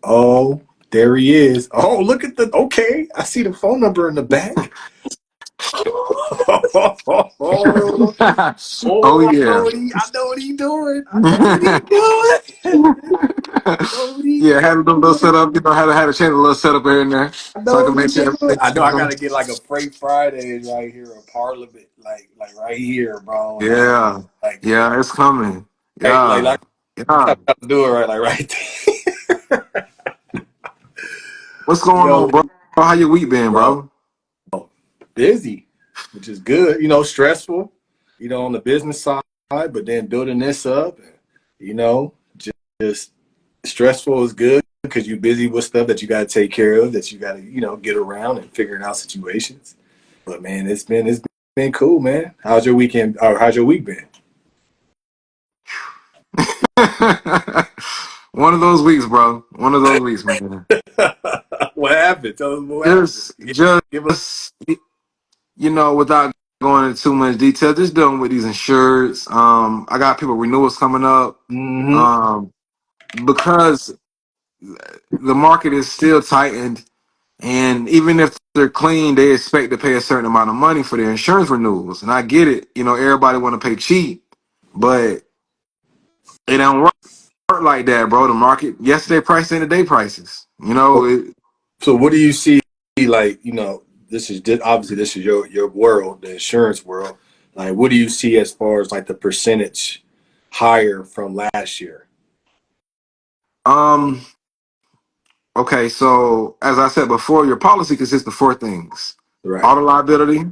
Oh, there he is. Oh, look at the. Okay, I see the phone number in the back. Oh, Oh oh, I know yeah. what he. I know what he doing. I know what he doing. I know what he Yeah, had a little doing. setup, had to change a little setup here and there I so I know can what he make sure doing. I know I everything. gotta get like a Freight Fridays right here, a Parliament, like right here, bro. Yeah, Like, yeah, it's coming. like Yeah, I yeah. gotta do it right, like right there. What's going Yo, on, bro? How your week been, bro, bro? busy, which is good. Stressful. On the business side, but then building this up, you know, just stressful is good because you're busy with stuff that you got to take care of, that you got to get around and figuring out situations. But man, it's been cool, man. How's your weekend? Or how's your week been? One of those weeks, bro. One of those weeks, man. What happened? Tell us what happened. Just, Give us. just, without going into too much detail, just dealing with these insureds. I got people renewals coming up. Mm-hmm. Um, because the market is still tightened, and even if they're clean, they expect to pay a certain amount of money for their insurance renewals. And I get it. Everybody want to pay cheap, but it don't work like that, bro. The market yesterday price ain't the day prices. So what do you see? Like, obviously this is your world, the insurance world. Like, what do you see as far as like the percentage higher from last year? Um. Okay, so as I said before, your policy consists of four things: Right, auto liability,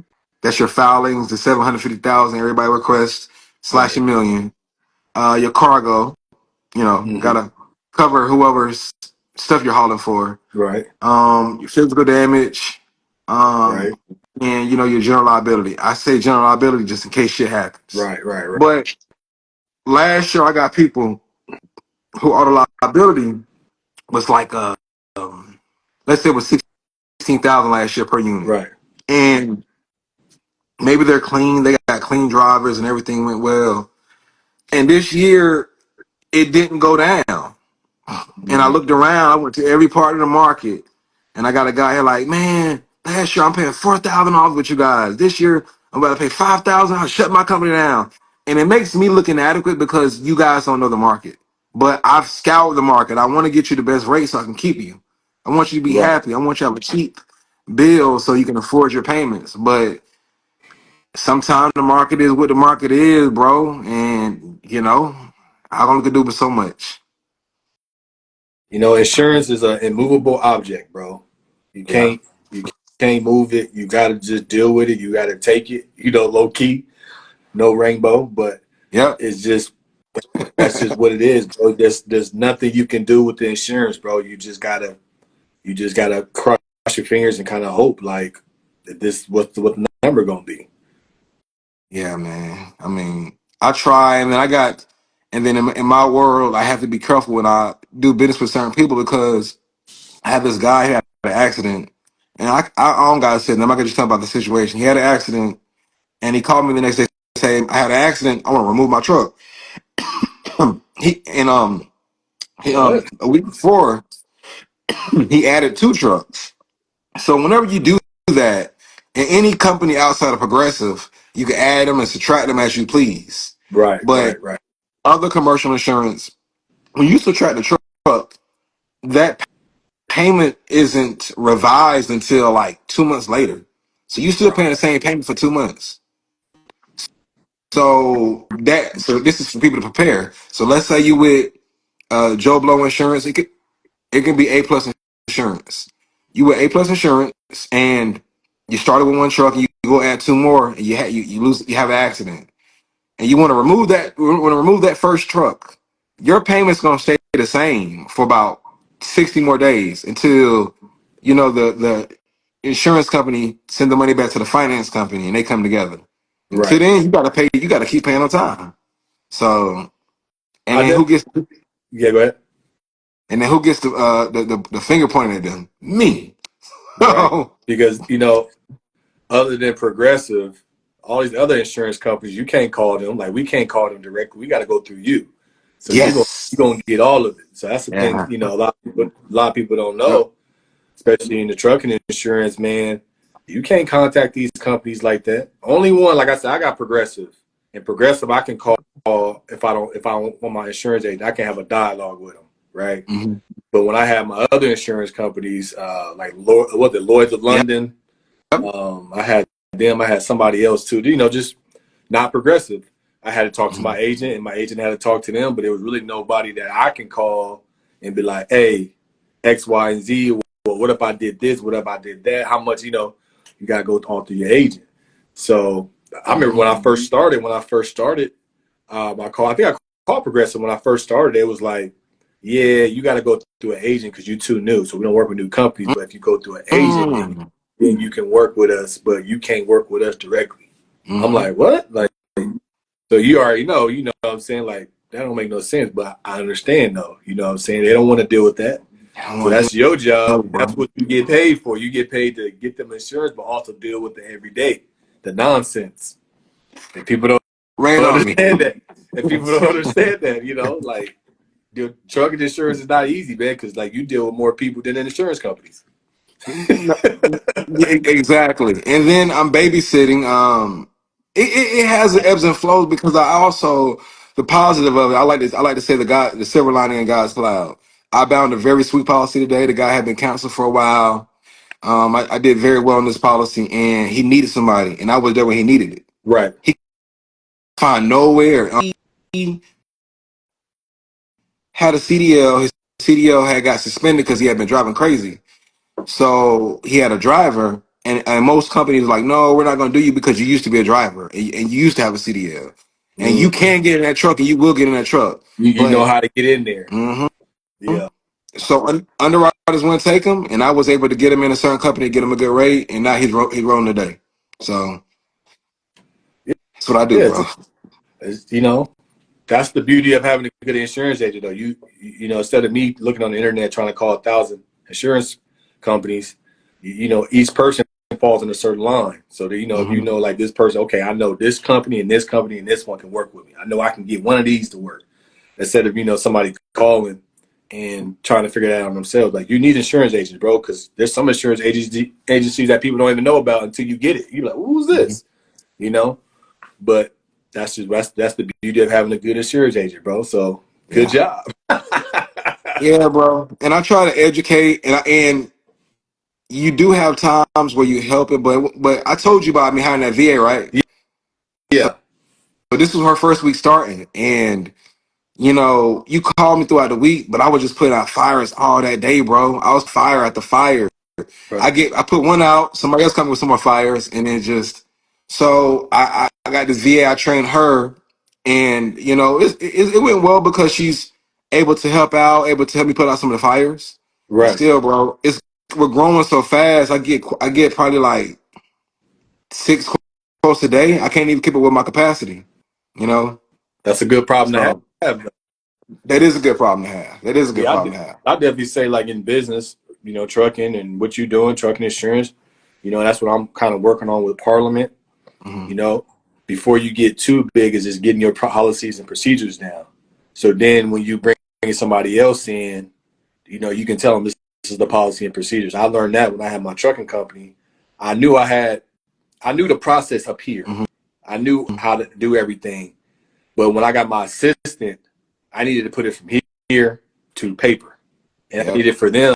that's your filings, the 750,000 everybody requests slash a right, million. Your cargo, hmm gotta cover whoever's stuff you're hauling for. right, Your physical damage, right, um, and your general liability. I say general liability just in case shit happens. right. But last year I got people who auto liability was like let's say it was 16,000 last year per unit. Right. And maybe they're clean, they got clean drivers and everything went well. And this year it didn't go down. And I Hmm. looked around, I went to every part of the market, and I got a guy here like, man, last year I'm paying $4,000 with you guys. This year I'm about to pay 5,000. I'll shut my company down. And it makes me look inadequate because you guys don't know the market. But I've scoured the market. I want to get you the best rate so I can keep you. I want you to be Right. happy. I want you to have a cheap bill so you can afford your payments. But sometimes the market is what the market is, bro. And I only can do but so much. Insurance is an immovable object, bro. You Yeah. can't you can't move it. You got to just deal with it. You got to take it. Low key, no rainbow, but Yep. it's just that's just what it is, bro. There's nothing you can do with the insurance, bro. You just gotta cross your fingers and kind of hope like that this what the number gonna be. Yeah, man. I mean, I try, and then in my world, I have to be careful when I do business with certain people because I have this guy who had an accident, and I don't gotta say, I'm not gonna just tell about the situation. He had an accident, and he called me the next day saying, "I had an accident. I want to remove my truck." he and he, What? a week before, he added two trucks. So whenever you do that in any company outside of Progressive, you can add them and subtract them as you please. Right, But right, right, other commercial insurance, when you subtract the truck, that payment isn't revised until like 2 months later. So you still right, paying the same payment for 2 months. So this is for people to prepare. So let's say you with Joe Blow Insurance, it can be A plus insurance. You with A plus insurance and you started with one truck and you go add two more and you have an accident and you want to remove that first truck. Your payment's gonna stay the same for about 60 more days until the insurance company send the money back to the finance company and they come together. Until right. then, you gotta keep paying on time. So and I then did. who gets Yeah, go ahead. the finger pointing at them? Me. Right, because other than Progressive, all these other insurance companies, you can't call them. Like we can't call them directly. We got to go through you. So Yes. you're gonna get all of it. So that's the thing, Yeah. a lot of people don't Yep. know, especially in the trucking insurance, man. You can't contact these companies like that. Only one, like I said, I got Progressive. And Progressive I can call if I don't want my insurance agent, I can have a dialogue with them, right? Mm-hmm. But when I have my other insurance companies, like Lloyd's of Yep. London, I had them. I had somebody else too. Just not Progressive. I had to talk to Mm-hmm. my agent, and my agent had to talk to them. But there was really nobody that I can call and be like, "Hey, X, Y, and Z. Well, what if I did this? What if I did that? How much? You gotta go talk to your agent." So I remember Mm-hmm. when I first started. I think I called Progressive when I first started. It was like, "Yeah, you got to go through an agent because you're too new. So we don't work with new companies. But if you go through an agent, Mm-hmm. then you can work with us, but you can't work with us directly." I'm Mm-hmm. like, "What?" Like, so you already know. You know what I'm saying? Like that don't make no sense. But I understand though. You know what I'm saying? They don't want to deal with that. I don't So want to that's your job. do it, That's bro. what you get paid for. You get paid to get them insurance, but also deal with the everyday, the nonsense. And people don't Rain on me. understand that. And people don't understand that, like the trucking insurance is not easy, man, because like you deal with more people than the insurance companies. No, yeah, exactly. And then I'm babysitting. It has the ebbs and flows because I also the positive of it. I like to say the silver lining in God's cloud. I bound a very sweet policy today. The guy had been canceled for a while. I did very well in this policy, and he needed somebody, and I was there when he needed it. Right, He could find nowhere. He had a CDL. His CDL had got suspended because he had been driving crazy. So he had a driver, and most companies are like, no, we're not going to do you because you used to be a driver and you used to have a CDL, and you mm-hmm. can get in that truck and you will get in that truck. You know But how to get in there. mhm. Yeah, So underwriters wouldn't take him, and I was able to get him in a certain company, get him a good rate, and now he's rolling today. So that's what I do, yeah. bro. That's the beauty of having a good insurance agent, though. Instead of me looking on the internet trying to call 1,000 insurance companies, each person falls in a certain line. So that if Hmm. like this person, okay, I know this company and this company and this one can work with me. I know I can get one of these to work. Instead of somebody calling and trying to figure that out on themselves. Like you need insurance agents, bro, because there's some insurance agencies that people don't even know about until you get it. You're like, who's Hmm. this? You know, but that's the beauty of having a good insurance agent, bro. So good Yeah, job. yeah, bro. And I try to educate, and you do have times where you help it, but I told you about me having that VA, right? So Yeah, this was her first week starting, and you called me throughout the week, but I was just putting out fires all that day, bro. I was fire at the fire. bro. I put one out, somebody else coming with some more fires, and then just so I got this VA. I trained her, and it went well because she's able to help out, able to help me put out some of the fires. But Right. still, bro, we're growing so fast. I get probably like 6 quotes a day. I can't even keep it with my capacity. You know, That's a good problem to so have. that is a good problem to have. That is a good Yeah, problem to have. I definitely say like in business, trucking and what you're doing, trucking insurance. That's what I'm kind of working on with Parliament. Hmm. You know, before you get too big, is just getting your policies and procedures down. So then when you bring somebody else in, you can tell them this is the policy and procedures. I learned that when I had my trucking company. I knew I knew the process up here. Hmm. I knew how to do everything. But when I got my assistant, I needed to put it from here to paper. And I Yep. needed for them.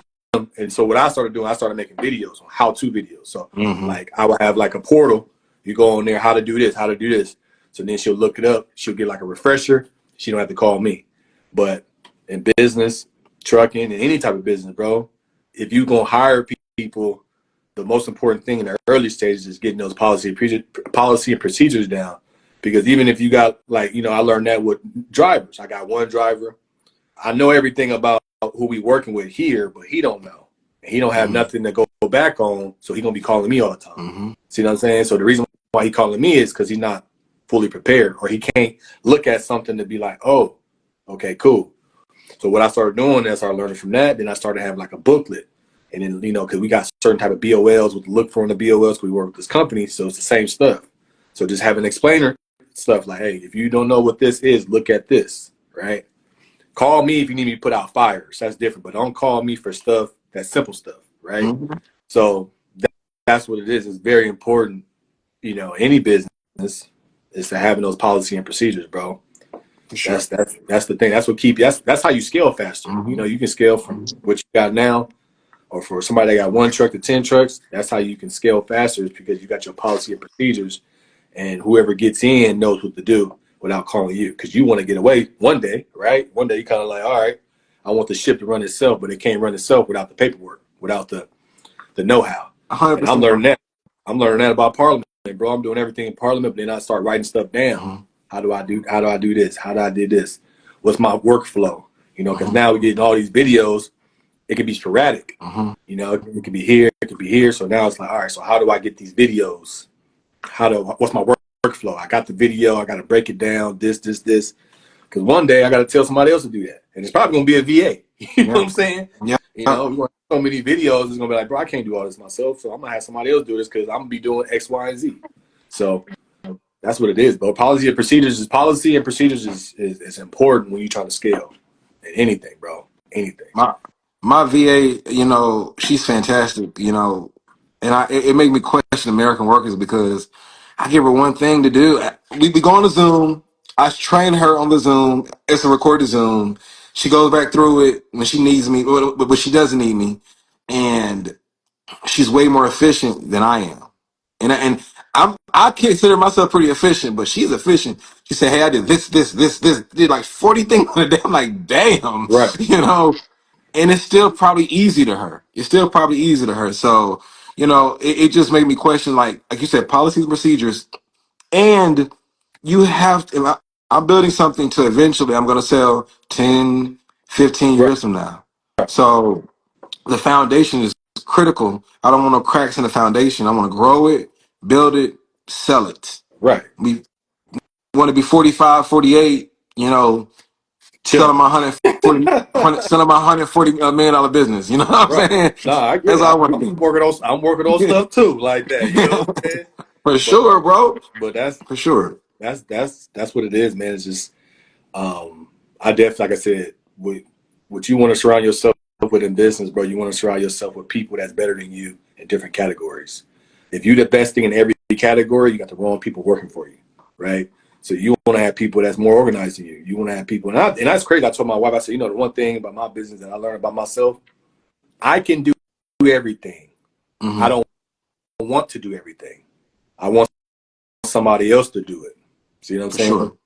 And so what I started doing, I started making videos on how-to videos. So Hmm. like I would have like a portal. You go on there, how to do this, how to do this. So then she'll look it up. She'll get like a refresher. She don't have to call me. But in business, trucking, and any type of business, bro, if you gonna hire people, the most important thing in the early stages is getting those policy and procedures down. Because even if you got like, I learned that with drivers. I got one driver. I know everything about who we working with here, but he don't know. And he don't have Hmm. nothing to go back on, so he gonna be calling me all the time. Hmm. See what I'm saying? So the reason why he calling me is because he's not fully prepared, or he can't look at something to be like, oh, okay, cool. So what I started doing is I started learning from that. Then I started having like a booklet, and then because we got certain type of BOLs with look for in the BOLs. We work with this company, so it's the same stuff. So just have an explainer stuff like, hey, if you don't know what this is, look at this, right? Call me if you need me to put out fires. That's different, but don't call me for stuff that's simple stuff, right? Mhm. So that's what it is. It's very important, any business is to having those policy and procedures, bro. For sure. That's the thing. That's what that's how you scale faster. Mhm. You can scale from what you got now, or for somebody that got 1 truck to 10 trucks. That's how you can scale faster, is because you got your policy and procedures, and whoever gets in knows what to do without calling you. Because you want to get away one day, right? One day you kind of like, all right, I want the ship to run itself, but it can't run itself without the paperwork, without the know-how. And 100%, I'm bro. learning that. I'm learning that about Parliament, bro. I'm doing everything in Parliament, but then I start writing stuff down. Mhm. How do I do this? How do I do this? What's my workflow? Because Mhm. now we're getting all these videos. It can be sporadic. Mhm. It could be here, it could be here. So now it's like, all right, so how do I get these videos? What's my workflow? I got the video, I got to break it down, this. Because one day I got to tell somebody else to do that. And it's probably going to be a VA. You know Yeah. what I'm saying? Yeah. We want so many videos, it's going to be like, bro, I can't do all this myself. So I'm going to have somebody else do this because I'm going to be doing X, Y, and Z. So that's what it is, bro. Policy and procedures is important when you're trying to scale in anything, bro. Anything. My my VA, she's fantastic, and it made me question American workers because I give her one thing to do. We go on the Zoom. I train her on the Zoom. It's a recorded Zoom. She goes back through it when she needs me, but she doesn't need me, and she's way more efficient than I am. And I consider myself pretty efficient, but she's efficient. She said, "Hey, I did this, did like 40 things in a day." I'm like, "Damn," Right. and it's still probably easy to her. It's still probably easy to her. So, it just made me question, like you said, policies and procedures. And you have to, I'm building something to eventually I'm going to sell 10, 15 Right. years from now. So the foundation is critical. I don't want no cracks in the foundation. I want to grow it, build it, sell it. Right. We want to be 45, 48, selling Chilling. my 140, selling my $140 million business. You know what Right. I'm saying? Nah, I get That's it. all I want I'm to working on do. stuff too, like that. You know what I'm saying? For But sure, bro. but that's For sure. that's that's what it is, man. It's just I definitely, like I said, what you want to surround yourself with in business, bro. You want to surround yourself with people that's better than you in different categories. If you're the best thing in every category, you got the wrong people working for you, right? So you want to have people that's more organized than you. You want to have people, and that's crazy. I told my wife, I said, the one thing about my business that I learned about myself, I can do everything. I Hmm. don't want to do everything. I want somebody else to do it. See what I'm For saying? sure.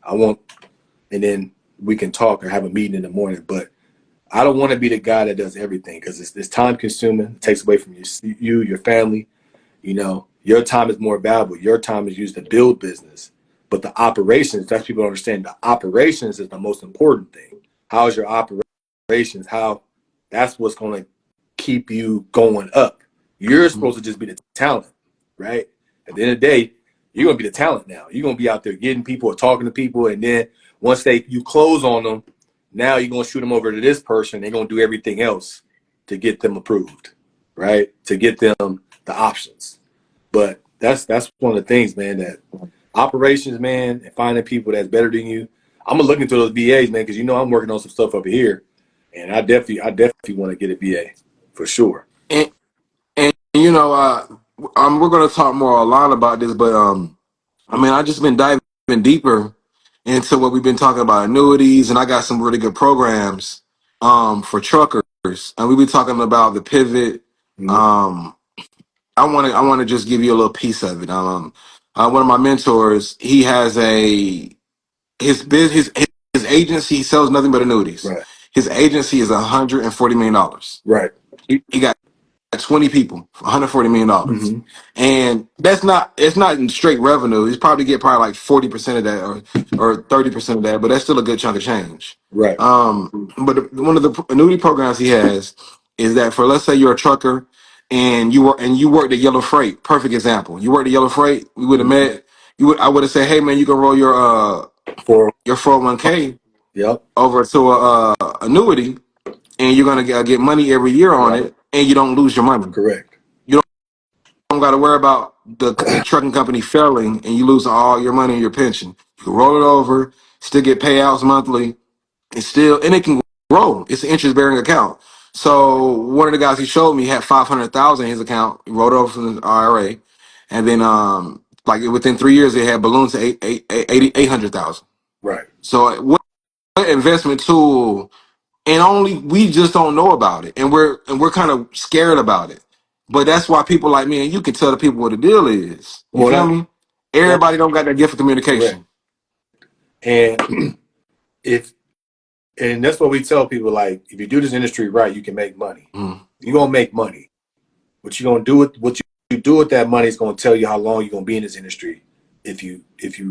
I want, and then we can talk or have a meeting in the morning. But I don't want to be the guy that does everything because it's time consuming. It takes away from your family. Your time is more valuable. Your time is used to build business. But the operations, that's people don't understand. The operations is the most important thing. How's your operations? That's what's going to keep you going up. You're Hmm. supposed to just be the talent, right? At the end of the day, you're gonna be the talent now. You're gonna be out there getting people or talking to people, and then once you close on them, now you're gonna shoot them over to this person. They're gonna do everything else to get them approved, right? To get them the options. But that's one of the things, man. That operations, man, and finding people that's better than you. I'm gonna look into those VAs, man, because I'm working on some stuff over here, and I definitely want to get a VA for sure. And we're gonna talk more a lot about this, but I just been diving deeper into what we've been talking about annuities, and I got some really good programs for truckers, and we've been talking about the pivot. Mhm. Um, I want to just give you a little piece of it. One of my mentors, he has his agency. He sells nothing but annuities. Right, His agency is $140 million. right. He got 20 people, $140 million. Hmm. And it's not in straight revenue. He's probably get probably like 40% of that or 30% of that, but that's still a good chunk of change. Right. One of the annuity programs he has is that for, let's say you're a trucker and you worked at Yellow Freight. Perfect example. You worked at Yellow Freight, we would have Hmm. met, I would have said, "Hey man, you can roll For your 401k yep, over to a annuity and you're gonna get money every year on right, it and you don't lose your money. correct. You don't got to worry about the trucking company failing and you losing all your money and your pension. You can roll it over, still get payouts monthly, It's still, and it can grow. It's an interest bearing account. So one of the guys he showed me had 500,000 in his account. He wrote over from the IRA, and then like within 3 years, it had balloons to 800,000. Right. So what investment tool? And only we just don't know about it, and we're kind of scared about it. But that's why people like me and you can tell the people what the deal is. You Well, feel me? that's Everybody don't got that gift of correct. communication. And if and that's what we tell people, like, if you do this industry right, you can make money. Mm. You're gonna make money. What you're gonna do with what you do with that money is gonna tell you how long you're gonna be in this industry if you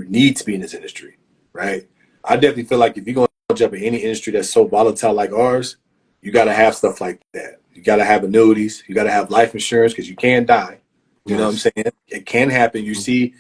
need to be in this industry, right? I definitely feel like if you're gonna jump in any industry that's so volatile like ours, you gotta have stuff like that. You gotta have annuities, you gotta have life insurance because you can die. You know what I'm Yes. saying? It can happen. You see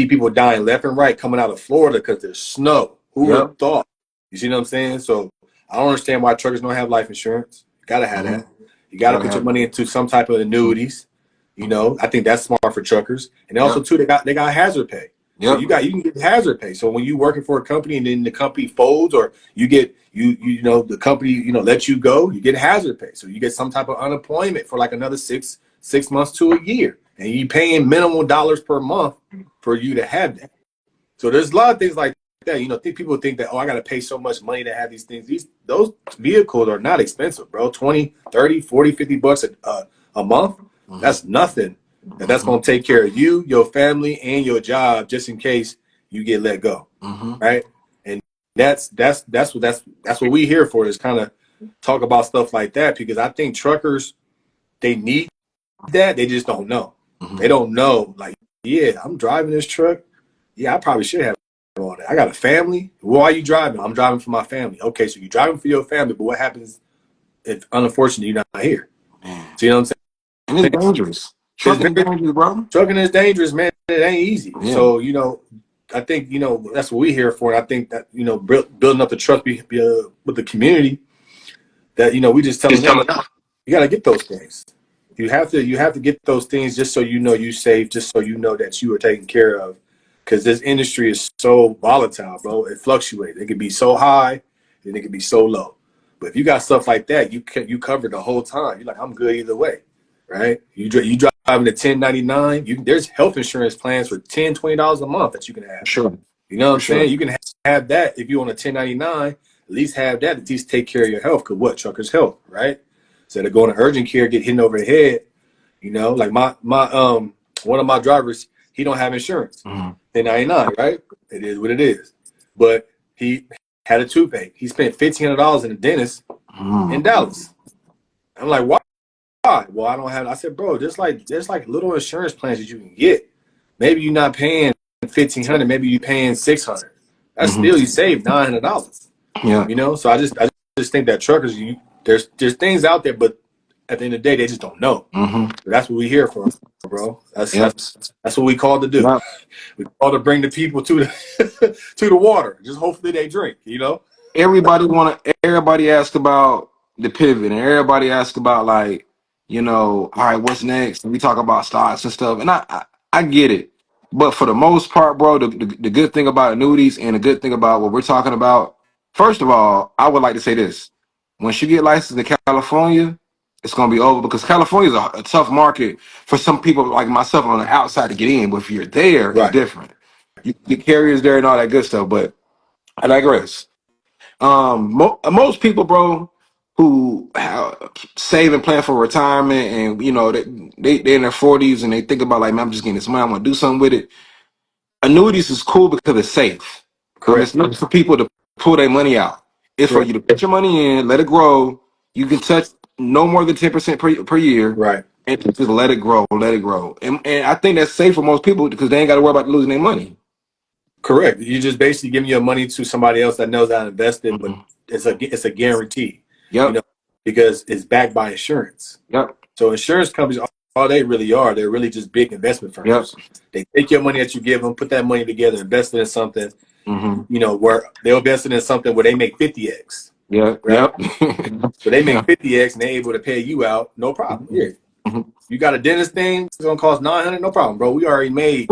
people dying left and right coming out of Florida because there's snow. Who would Yep. have thought? You see what I'm saying? So I don't understand why truckers don't have life insurance. You gotta have Mm-hmm. that. You gotta Gotta put your have it. money into some type of annuities. You know, I think that's smart for truckers. And also Yep. too, they got hazard pay. So Yep. you can get hazard pay. So when you working for a company and then the company folds or you know the company lets you go, you get hazard pay. So you get some type of unemployment for like another six months to a year, and you paying minimal dollars per month for you to have that. So there's a lot of things like that. People think that, oh, I got to pay so much money to have these things. Those vehicles are not expensive, bro. 20, 30, 40, 50 bucks a month. Mm-hmm. That's nothing. And that's Mm-hmm. going to take care of you, your family, and your job just in case you get let go. Mm-hmm. Right? And that's what we here for, is kind of talk about stuff like that, because I think truckers, they need that. They just don't know. Mm-hmm. They don't know, like, yeah, I'm driving this truck. Yeah, I probably should have on it. I got a family. Why are you driving? I'm driving for my family. Okay, so you're driving for your family, but what happens if, unfortunately, you're not here? Man. See what I'm saying? And it's dangerous. It's Trucking is very dangerous, bro. Trucking is dangerous, man. It ain't easy. Yeah. So I think that's what we here for. And I think that building up the trust with the community. That we just telling them, you got to get those things. You have to get those things just so you safe, just so that you are taken care of. Because this industry is so volatile, bro. It fluctuates. It can be so high, and it can be so low. But if you got stuff like that, you covered the whole time. You're like, I'm good either way, right? You driving a 1099. There's health insurance plans for $10, $20 a month that you can have. Sure. You know what For I'm sure. saying? You can have that if you on a 1099. At least have that. At least take care of your health. Because what? Truckers' health, right? Instead of going to urgent care, get hit over the head. Like my one of my drivers, he don't have insurance. Mm-hmm. 1099, right? It is what it is. But he had a toothache. He spent $1,500 in a dentist in Dallas. I'm like, why? Well, I don't have. I said, bro, there's like little insurance plans that you can get. Maybe you're not paying $1,500. Maybe you're paying $600. That's Mm-hmm. still, you save $900. Yeah. So I just think that truckers, there's things out there, but at the end of the day, they just don't know. Mm-hmm. That's what we here for, bro. That's Yep. that's what we called to do. Yep. We called to bring the people to the to the water. Just hopefully they drink. Everybody ask about the pivot, and everybody ask about, like, all right, what's next? And we talk about stocks and stuff, and I get it. But for the most part, bro, the good thing about annuities and the good thing about what we're talking about, first of all, I would like to say this. Once you get licensed in California, it's gonna be over, because California is a tough market for some people like myself on the outside to get in. But if you're there, it's Right. different. You get carriers there and all that good stuff. But I digress. Most people, bro, who save and plan for retirement, and they're in their 40s and they think about, like, man, I'm just getting this money, I'm gonna do something with it. Annuities is cool because it's safe. It's Correct. not for people to pull their money out. It's for Correct. you to put your money in, let it grow. You can touch no more than 10% per year, Right. and just let it grow, let it grow. And I think that's safe for most people because they ain't got to worry about losing their money. Correct. You just basically giving your money to somebody else that knows how to invest it, but Mm-hmm. it's a guarantee. Yep. Because it's backed by insurance. Yep. So insurance companies, all they really are, they're really just big investment Yep. firms. They take your money that you give them, put that money together, invest it in something, Mm-hmm. where they'll invest it in something where they make 50x, Yep. right? Yep. So they Yeah. make 50x and they're able to pay you out, no problem. Yeah. Mhm. You got a dentist thing, it's gonna cost 900, no problem, bro. We already made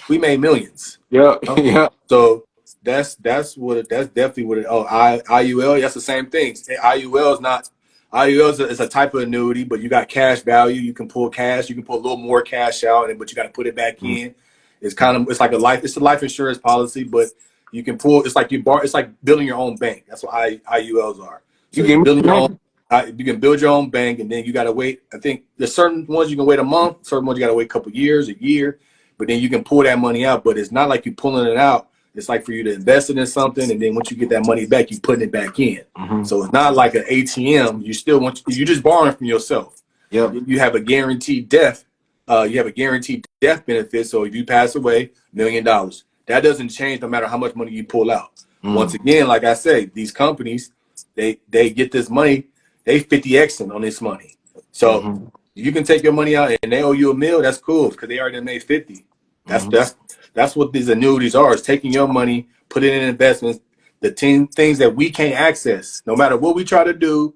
we made millions. Yep. You know? Yep. So that's definitely what it. Oh, IUL, that's the same thing. IUL is not IUL is a type of annuity, but you got cash value. You can pull cash. You can pull a little more cash out, but you got to put it back Mhm. in. It's like a life. It's a life insurance policy, but you can pull. It's like It's like building your own bank. That's what IULs are. You So give you're me building your own. man. You can build your own bank, and then you got to wait. I think there's certain ones you can wait a month. Certain ones you got to wait a couple years, a year, but then you can pull that money out. But it's not like you're pulling it out. It's like for you to invest it in something, and then once you get that money back, you putting it back in. Mm-hmm. So it's not like an ATM. You're just borrowing from yourself. And Yep. then you have a guaranteed death. You have a guaranteed death benefit. So if you pass away, $1 million. That doesn't change no matter how much money you pull out. Once Mm-hmm. again, like I say, these companies, they get this money, they 50xing on this money. So Mm-hmm. you can take your money out and they owe you $1 million. That's cool because they already made 50. That's Mm-hmm. that's that's what these annuities are. Is taking your money, put it in investments, the 10 things that we can't access. No matter what we try to do,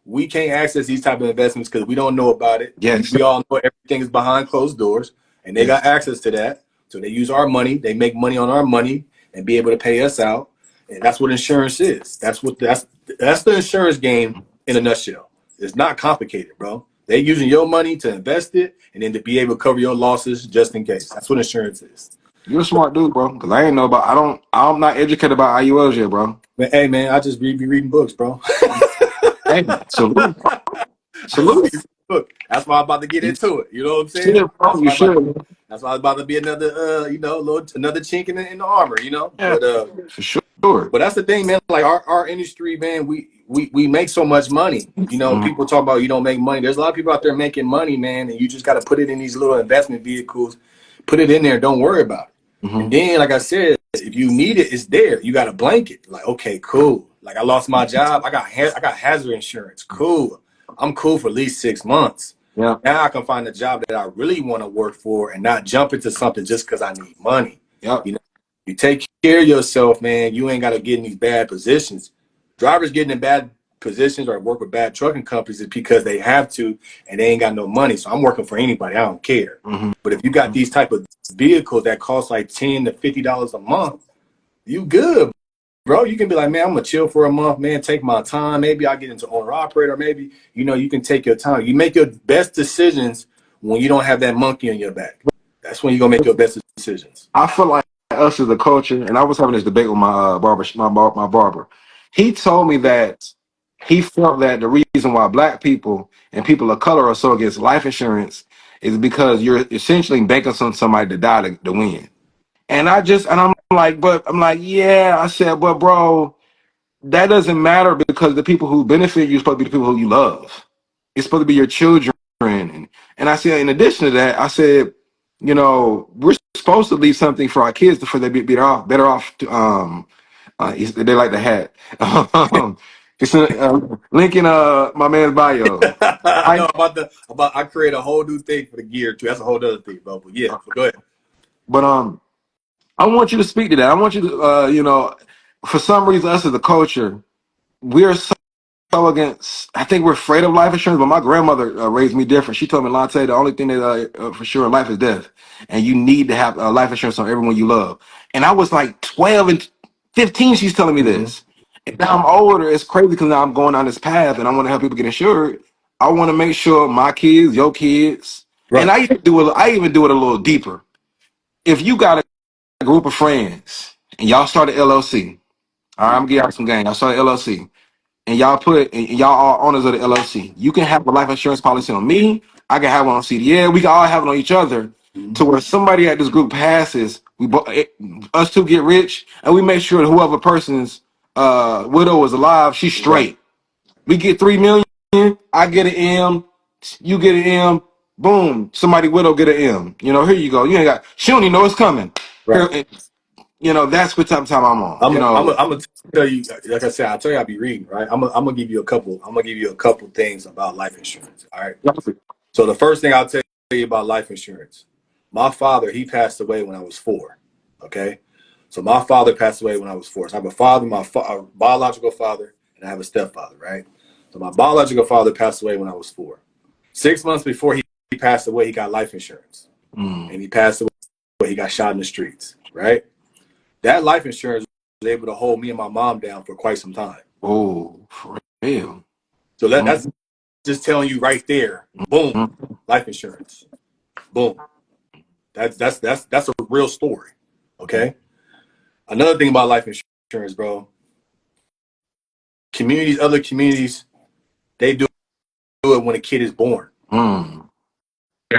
we can't access these type of investments because we don't know about it. Yes. We all know everything is behind closed doors, and they got Yes. access to that. So they use our money. They make money on our money and be able to pay us out. And that's what insurance is. That's the insurance game in a nutshell. It's not complicated, bro. They're using your money to invest it and then to be able to cover your losses just in case. That's what insurance is. You're a smart dude, bro. Because I ain't know about. I'm not educated about IULs yet, bro. But hey, man, I just be reading books, bro. Hey, salute, I just be salute. reading books. That's why I'm about to get You into it. You know what I'm saying? should, bro. You should. That's why I'm about to be another, another chink in the armor. Yeah, for sure. But that's the thing, man. Like our industry, man, we make so much money. Mm-hmm. People talk about you don't make money. There's a lot of people out there making money, man, and you just got to put it in these little investment vehicles, put it in there. Don't worry about it. And Mm-hmm. then, like I said, if you need it, it's there. You got a blanket. Like, okay, cool. Like I lost my job. I got hazard insurance. Cool. I'm cool for at least 6 months. Yeah. Now I can find a job that I really want to work for and not jump into something just because I need money. Yep. You know, you take care of yourself, man. You ain't got to get in these bad positions. Drivers getting in bad positions or work with bad trucking companies is because they have to and they ain't got no money. So I'm working for anybody. I don't care. Mm-hmm. But if you got these type of vehicles that cost like $10 to $50 a month, you good, bro. You can be like, man, I'm gonna chill for a month, man. Take my time. Maybe I'll get into owner operator. Maybe you can take your time. You make your best decisions when you don't have that monkey on your back. That's when you're gonna make your best decisions. I feel like us as a culture, and I was having this debate with my barber, my barber. He told me that he felt that the reason why black people and people of color are so against life insurance is because you're essentially banking on somebody to die to win. And I'm like, yeah. I said, but bro, that doesn't matter because the people who benefit you are supposed to be the people who you love. It's supposed to be your children. And I said, in addition to that, I said, we're supposed to leave something for our kids for they be better off. They like the hat. It's a link in my man's bio. I I know I create a whole new thing for the gear too. That's a whole other thing, bro. But yeah, but go ahead. but I want you to speak to that. I want you to for some reason us as a culture, we're so against. I think we're afraid of life insurance. But my grandmother raised me different. She told me, Lante, the only thing that for sure in life is death, and you need to have life insurance on everyone you love. And I was like 12 and 15. She's telling me Mm-hmm. this. And now I'm older. It's crazy because now I'm going down this path, and I want to help people get insured. I want to make sure my kids, your kids, and Right. I even do it a little deeper. If you got a group of friends and y'all start an LLC, all right, I'm gonna give y'all some game. Y'all start an LLC and y'all are owners of the LLC. You can have a life insurance policy on me. I can have one on CDL. We can all have it on each other. Mm-hmm. To where somebody at this group passes, us two get rich, and we make sure that whoever person's widow is alive, she's Right. straight. We get 3 million. I get an M. You get an M. Boom. Somebody widow get an M. Here you go. You ain't got. She don't even know it's coming. Right. Here, that's what type of time I'm on. I'm gonna tell you, like I said, I'll tell you I'll be reading, right? I'm gonna give you a couple. I'm gonna give you a couple things about life insurance. All right. So the first thing I'll tell you about life insurance, my father, he passed away when I was 4. Okay. So my father passed away when I was 4. So I have a father, a biological father, and I have a stepfather, right? So my biological father passed away when I was 4. 6 months before he passed away, he got life insurance, Mm. and he passed away. He got shot in the streets, right? That life insurance able to hold me and my mom down for quite some time. Oh, for real. So that's Mhm. just telling you right there. Boom, life insurance. Boom. That's a real story. Okay. Another thing about life insurance, bro. Other communities, they do it when a kid is born. Mm.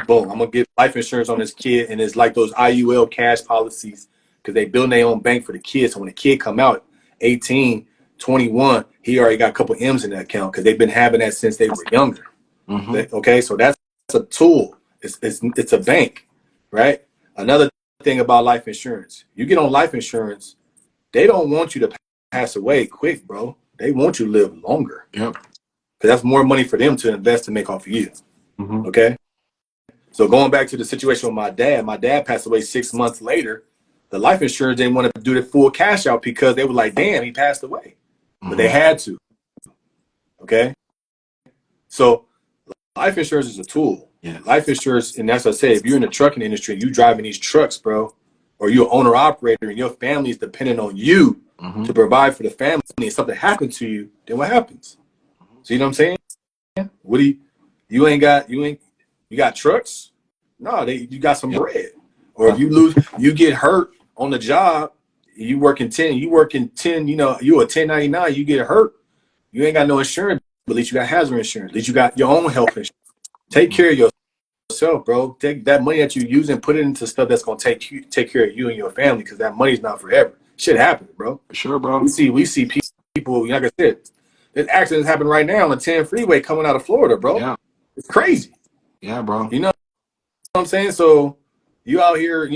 Boom, I'm gonna get life insurance on this kid, and it's like those IUL cash policies because they build their own bank for the kids. So when the kid come out, 18, 21, he already got a couple M's in that account because they've been having that since they were younger. Mm-hmm. Okay, so that's a tool. It's a bank, right? Another thing about life insurance, you get on life insurance, they don't want you to pass away quick, bro. They want you to live longer Yep. because that's more money for them to invest and make off of you. Mm-hmm. Okay. So going back to the situation with my dad passed away 6 months later. The life insurance didn't want to do the full cash out because they were like, damn, he passed away. But they Mm-hmm. had to. Okay. So life insurance is a tool. Yeah. Life insurance, and that's what I say, if you're in the trucking industry, you driving these trucks, bro, or you're an owner operator and your family is dependent on you Mm-hmm. to provide for the family and something happened to you, then what happens? So you know what I'm saying? What do you got trucks? No, you got some Yep. bread. Or if you get hurt on the job, you working 10, you a 1099, you get hurt, you ain't got no insurance, but at least you got hazard insurance. At least you got your own health insurance. Take Mm-hmm. care of yourself, bro. Take that money that you use and put it into stuff that's gonna take care of you and your family because that money's not forever. Shit happens, bro. For sure, bro. We see people, like I said, there's accidents happen right now on the 10 freeway coming out of Florida, bro. Yeah. It's crazy. Yeah, bro. You know what I'm saying? So you out here,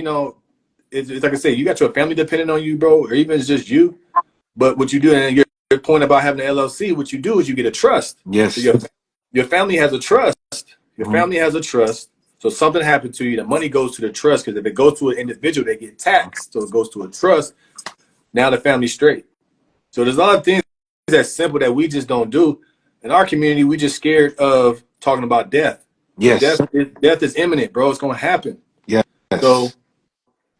it's like I said, you got your family depending on you, bro, or even it's just you. But what you do, and your point about having an LLC, what you do is you get a trust. So Yes. your family has a trust. Your Mm-hmm. family has a trust. So something happened to you, the money goes to the trust because if it goes to an individual, they get taxed. So it goes to a trust. Now the family's straight. So there's a lot of things that's simple that we just don't do. In our community, we just scared of talking about death. But Yes. death is imminent, bro. It's gonna happen. Yes. So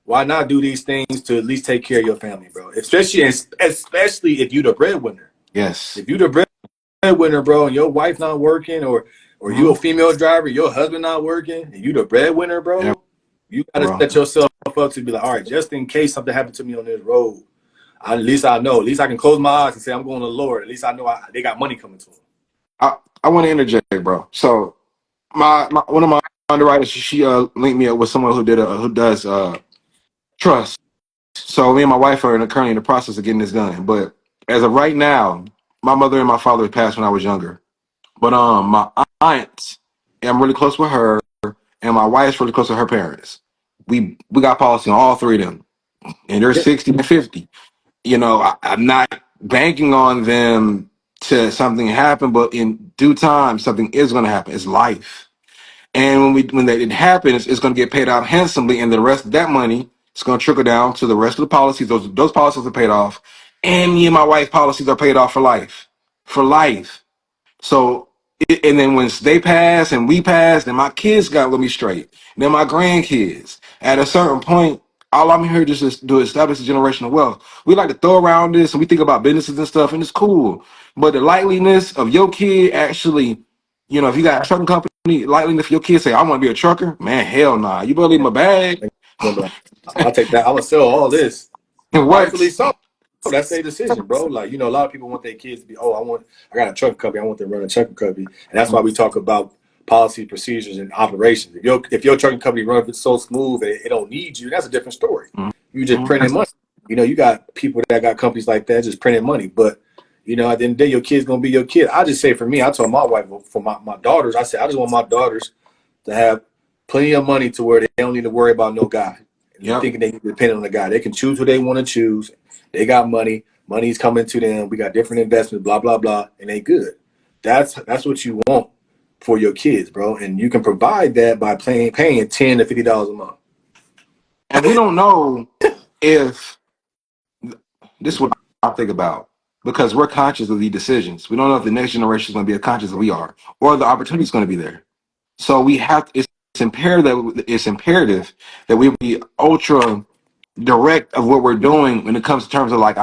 why not do these things to at least take care of your family, bro? Especially if you the breadwinner. Yes. If you the breadwinner, bro, and your wife not working, or you Mm-hmm. a female driver, your husband not working, and you the breadwinner, Yeah, bro, you gotta bro. set yourself up to be like, all right, just in case something happened to me on this road, at least I know. At least I can close my eyes and say I'm going to the Lord. At least I know they got money coming to them. I want to interject, bro. So my one of my underwriters, she linked me up with someone who does trust. So me and my wife are currently in the process of getting this done. But as of right now, my mother and my father passed when I was younger. But my aunt, I'm really close with her, and my wife's really close with her parents. We got policy on all three of them, and they're Yeah, 60 and 50. I'm not banking on them to something happen, but in due time, something is going to happen. It's life. And when that it happens, it's going to get paid out handsomely, and the rest of that money is going to trickle down to the rest of the policies. Those policies are paid off, and me and my wife policies are paid off for life. So, and then once they pass and we pass, then my kids got to let me straight. And then my grandkids. At a certain point, all I'm here just is to establish a generational wealth. We like to throw around this and we think about businesses and stuff, and it's cool. But the likeliness of your kid actually, if you got a trucking company, likeliness if your kid say, I want to be a trucker, man, hell nah. You better leave my bag. I'll take that. I'm gonna sell all this, And and rightfully what? so. That's their decision, bro. Like a lot of people want their kids to be. Oh, I got a trucking company. I want them to run a trucking company, and that's why we talk about policy, procedures, and operations. If your trucking company runs so smooth and it don't need you, that's a different story. You just Mhm. printing money. You got people that got companies like that just printing money, but at the end of the day, your kid's gonna be your kid. I just say for me, I told my wife for my daughters, I said I just want my daughters to have plenty of money to where they don't need to worry about no guy. And they Yep. thinking they depend on the guy. They can choose who they want to choose. They got money. Money's coming to them. We got different investments, blah, blah, blah, and they good. That's what you want for your kids, bro. And you can provide that by paying $10 to $50 a month. And we don't know if this is what I think about because we're conscious of these decisions. We don't know if the next generation is going to be as conscious as we are, or the opportunity is going to be there. So we have. It's imperative. It's imperative that we be ultra. direct of what we're doing when it comes to terms of like,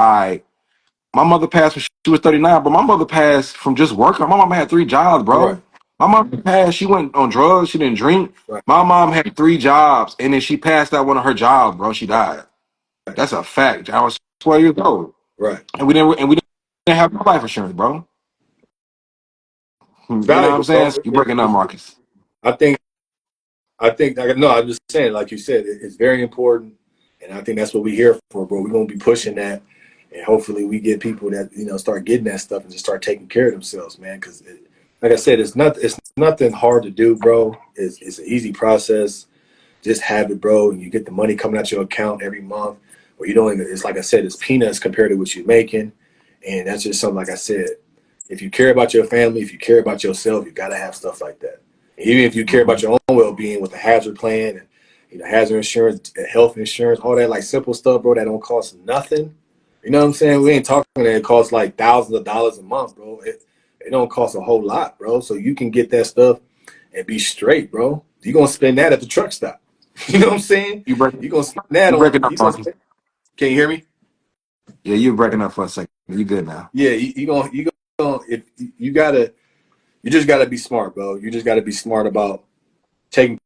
my mother passed when she was 39, but my mother passed from just working. My mom had 3 jobs, Right. bro. My mom passed, she went on drugs, she didn't drink. Right. My mom had 3 jobs, and then she passed out one of her jobs, bro. She died. That's a fact. I was 12 years old. Right. And we didn't have no life insurance, bro. It's You know what I'm valuable, saying? bro. You breaking up, Marcus. I think like, no, I'm just saying, like you said, it's very important, and I think that's what we're here for, bro. We're gonna be pushing that, and hopefully we get people that start getting that stuff and just start taking care of themselves, man. Because like I said, it's nothing hard to do, bro. It's an easy process. Just have it, bro, and you get the money coming out your account every month. Or you don't even, it's like I said, it's peanuts compared to what you're making, and that's just something, like I said. If you care about your family, if you care about yourself, you gotta have stuff like that. Even if you care about Mhm. your own well-being with the hazard plan and hazard insurance, health insurance, all that like simple stuff, bro, that don't cost nothing. You know what I'm saying? We ain't talking that it costs like thousands of dollars a month, bro. It don't cost a whole lot, bro. So you can get that stuff and be straight, bro. You're gonna spend that at the truck stop. You know what I'm saying? You break, You're gonna spend that you on breaking up, you gonna Marcus. spend, can you hear me? Yeah, you breaking up for a second. You good now? Yeah, you gonna if you gotta you just gotta be smart, bro. You just gotta be smart about taking,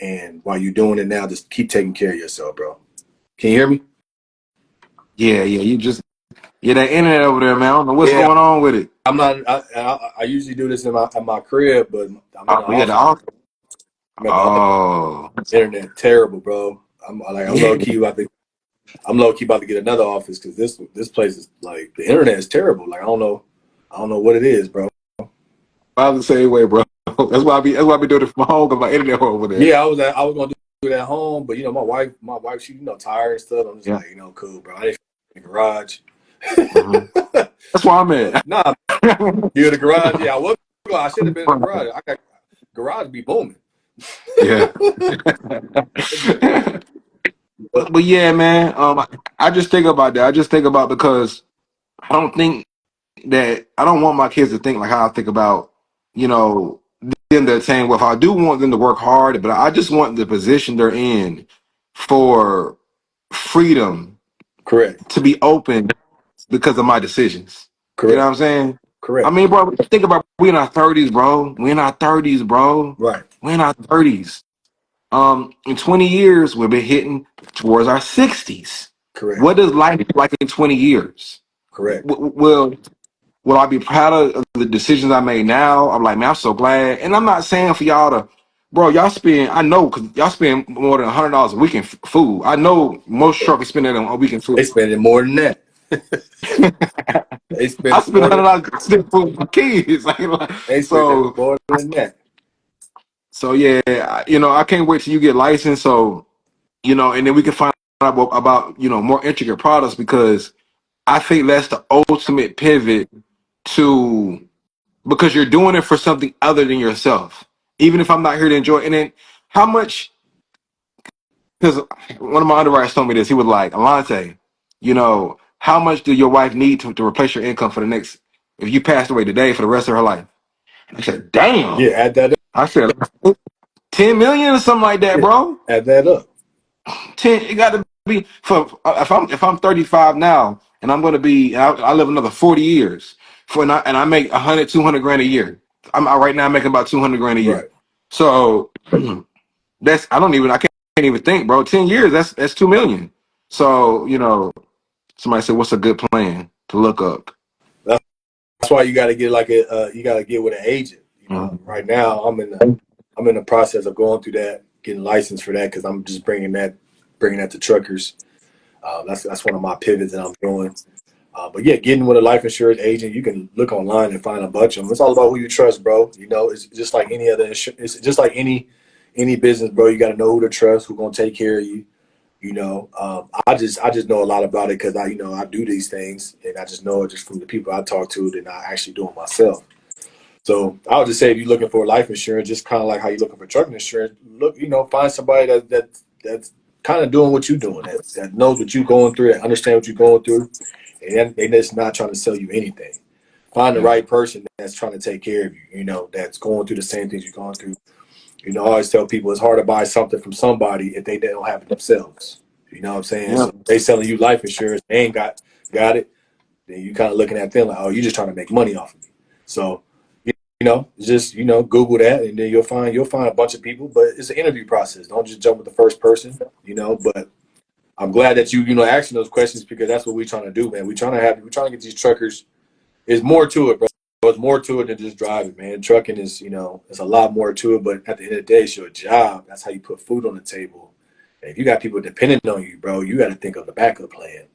and while you're doing it now, just keep taking care of yourself, bro. Can you hear me? Yeah, yeah. Yeah, that internet over there, man. I don't know what's Yeah, going on with it. I'm not. I usually do this in my crib, but I'm in Oh, the we at the office. office. I'm at the office. Oh, Internet terrible, bro. I'm low yeah. key about to get another office because this place is like the internet is terrible. Like I don't know what it is, bro. I'm the same way, bro. That's why I be doing it from home because my internet over there. Yeah, I was gonna do it at home, but my wife, she tired and stuff. I'm just Yeah. like, cool, bro. I didn't in the garage. Hmm. That's why I'm But at. nah, you in the garage? Yeah, I should have been in the garage. I got garage be booming. Yeah. It be booming. But But yeah, man. I just think about that. I just think about because I don't think that I don't want my kids to think like how I think about, you know, them to attain wealth. I do want them to work hard, but I just want the position they're in for freedom correct, to be open because of my decisions. You know what correct, I'm saying? I correct. mean, bro, think about we in our 30s, bro. We in our 30s, bro. Right, We in our 30s. In 20 years, we'll be hitting towards our 60s. correct, What does life look like in 20 years? correct. Will I be proud of the decisions I made now? I'm like, man, I'm so glad. And I'm not saying for y'all to, bro, y'all spend, I know, because y'all spend more than $100 a week in food. I know most truckers spend that on a week in They food. spending more than that. They I spending spend more than $100 in food for kids. they spending so, more than that. so yeah, I can't wait till you get licensed. So, and then we can find out about more intricate products because I think that's the ultimate pivot to because you're doing it for something other than yourself. Even if I'm not here to enjoy it. And then how much because one of my underwriters told me this, he was like, Alante, how much do your wife need to replace your income for the next if you passed away today for the rest of her life? And I said, Yeah, damn. add that up. I said 10 million or something like that, Yeah, bro. add that up. 10 it got to be for if I'm 35 now and I'm going to be I live another 40 years and I make 100 200 grand a year. Right now I'm making about 200 grand a Right. year. So I can't even think, bro. 10 years that's 2 million. So, somebody said what's a good plan to look up? That's why you got to get like you got to get with an agent. Mhm. Right now I'm in the process of going through that, getting licensed for that because I'm just bringing that to truckers. That's one of my pivots that I'm doing. But yeah, getting with a life insurance agent, you can look online and find a bunch of them. It's all about who you trust, bro. It's just like any other it's just like any business, bro. You got to know who to trust, who's gonna take care of you. I just know a lot about it because I do these things and I just know it just from the people I talk to that I actually do it myself. So I would just say if you're looking for life insurance, just kind of like how you're looking for trucking insurance, look, find somebody that's kind of doing what you're doing, that knows what you're going through, that understands what you're going through, and they're just not trying to sell you anything. Find the Yeah. right person that's trying to take care of you, that's going through the same things you're going through, You know, I always tell people it's hard to buy something from somebody if they don't have it themselves. You know what I'm saying? Yeah. So they selling you life insurance, they ain't got it. Then you kind of looking at them like, oh, you just trying to make money off of me. So just Google that, and then you'll find a bunch of people. But it's an interview process. Don't just jump with the first person. But I'm glad that you asking those questions because that's what we're trying to do, man. We're trying to get these truckers. There's more to it, bro. There's more to it than just driving, man. Trucking is, it's a lot more to it. But at the end of the day, it's your job. That's how you put food on the table. And if you got people depending on you, bro, you got to think of the backup plan.